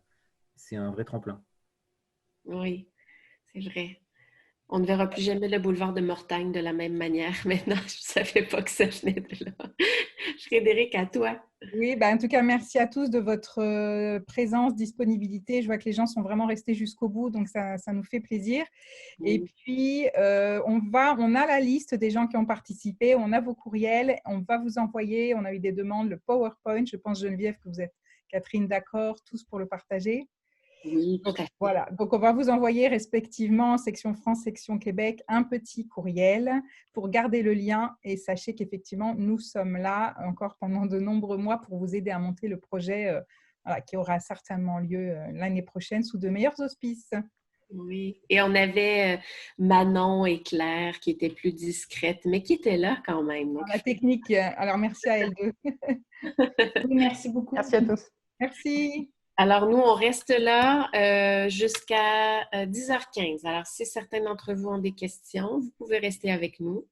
c'est un vrai tremplin. Oui, c'est vrai. On ne verra plus jamais le boulevard de Mortagne de la même manière. Maintenant, je ne savais pas que ça venait de là. Frédéric, à toi. Oui, en tout cas, merci à tous de votre présence, disponibilité. Je vois que les gens sont vraiment restés jusqu'au bout, donc ça nous fait plaisir. Oui. Et puis, on a la liste des gens qui ont participé, on a vos courriels, on va vous envoyer, on a eu des demandes, le PowerPoint. Je pense, Geneviève, que vous êtes, Catherine, d'accord, tous pour le partager. Oui, tout à fait. Voilà, donc on va vous envoyer respectivement, section France, section Québec, un petit courriel pour garder le lien et sachez qu'effectivement, nous sommes là encore pendant de nombreux mois pour vous aider à monter le projet qui aura certainement lieu l'année prochaine sous de meilleurs auspices. Oui. Et on avait Manon et Claire qui étaient plus discrètes, mais qui étaient là quand même. Donc, La technique, alors merci à elles deux. Oui, merci beaucoup. Merci à tous. Merci. alors, nous, on reste là jusqu'à 10h15. Alors, si certains d'entre vous ont des questions, vous pouvez rester avec nous.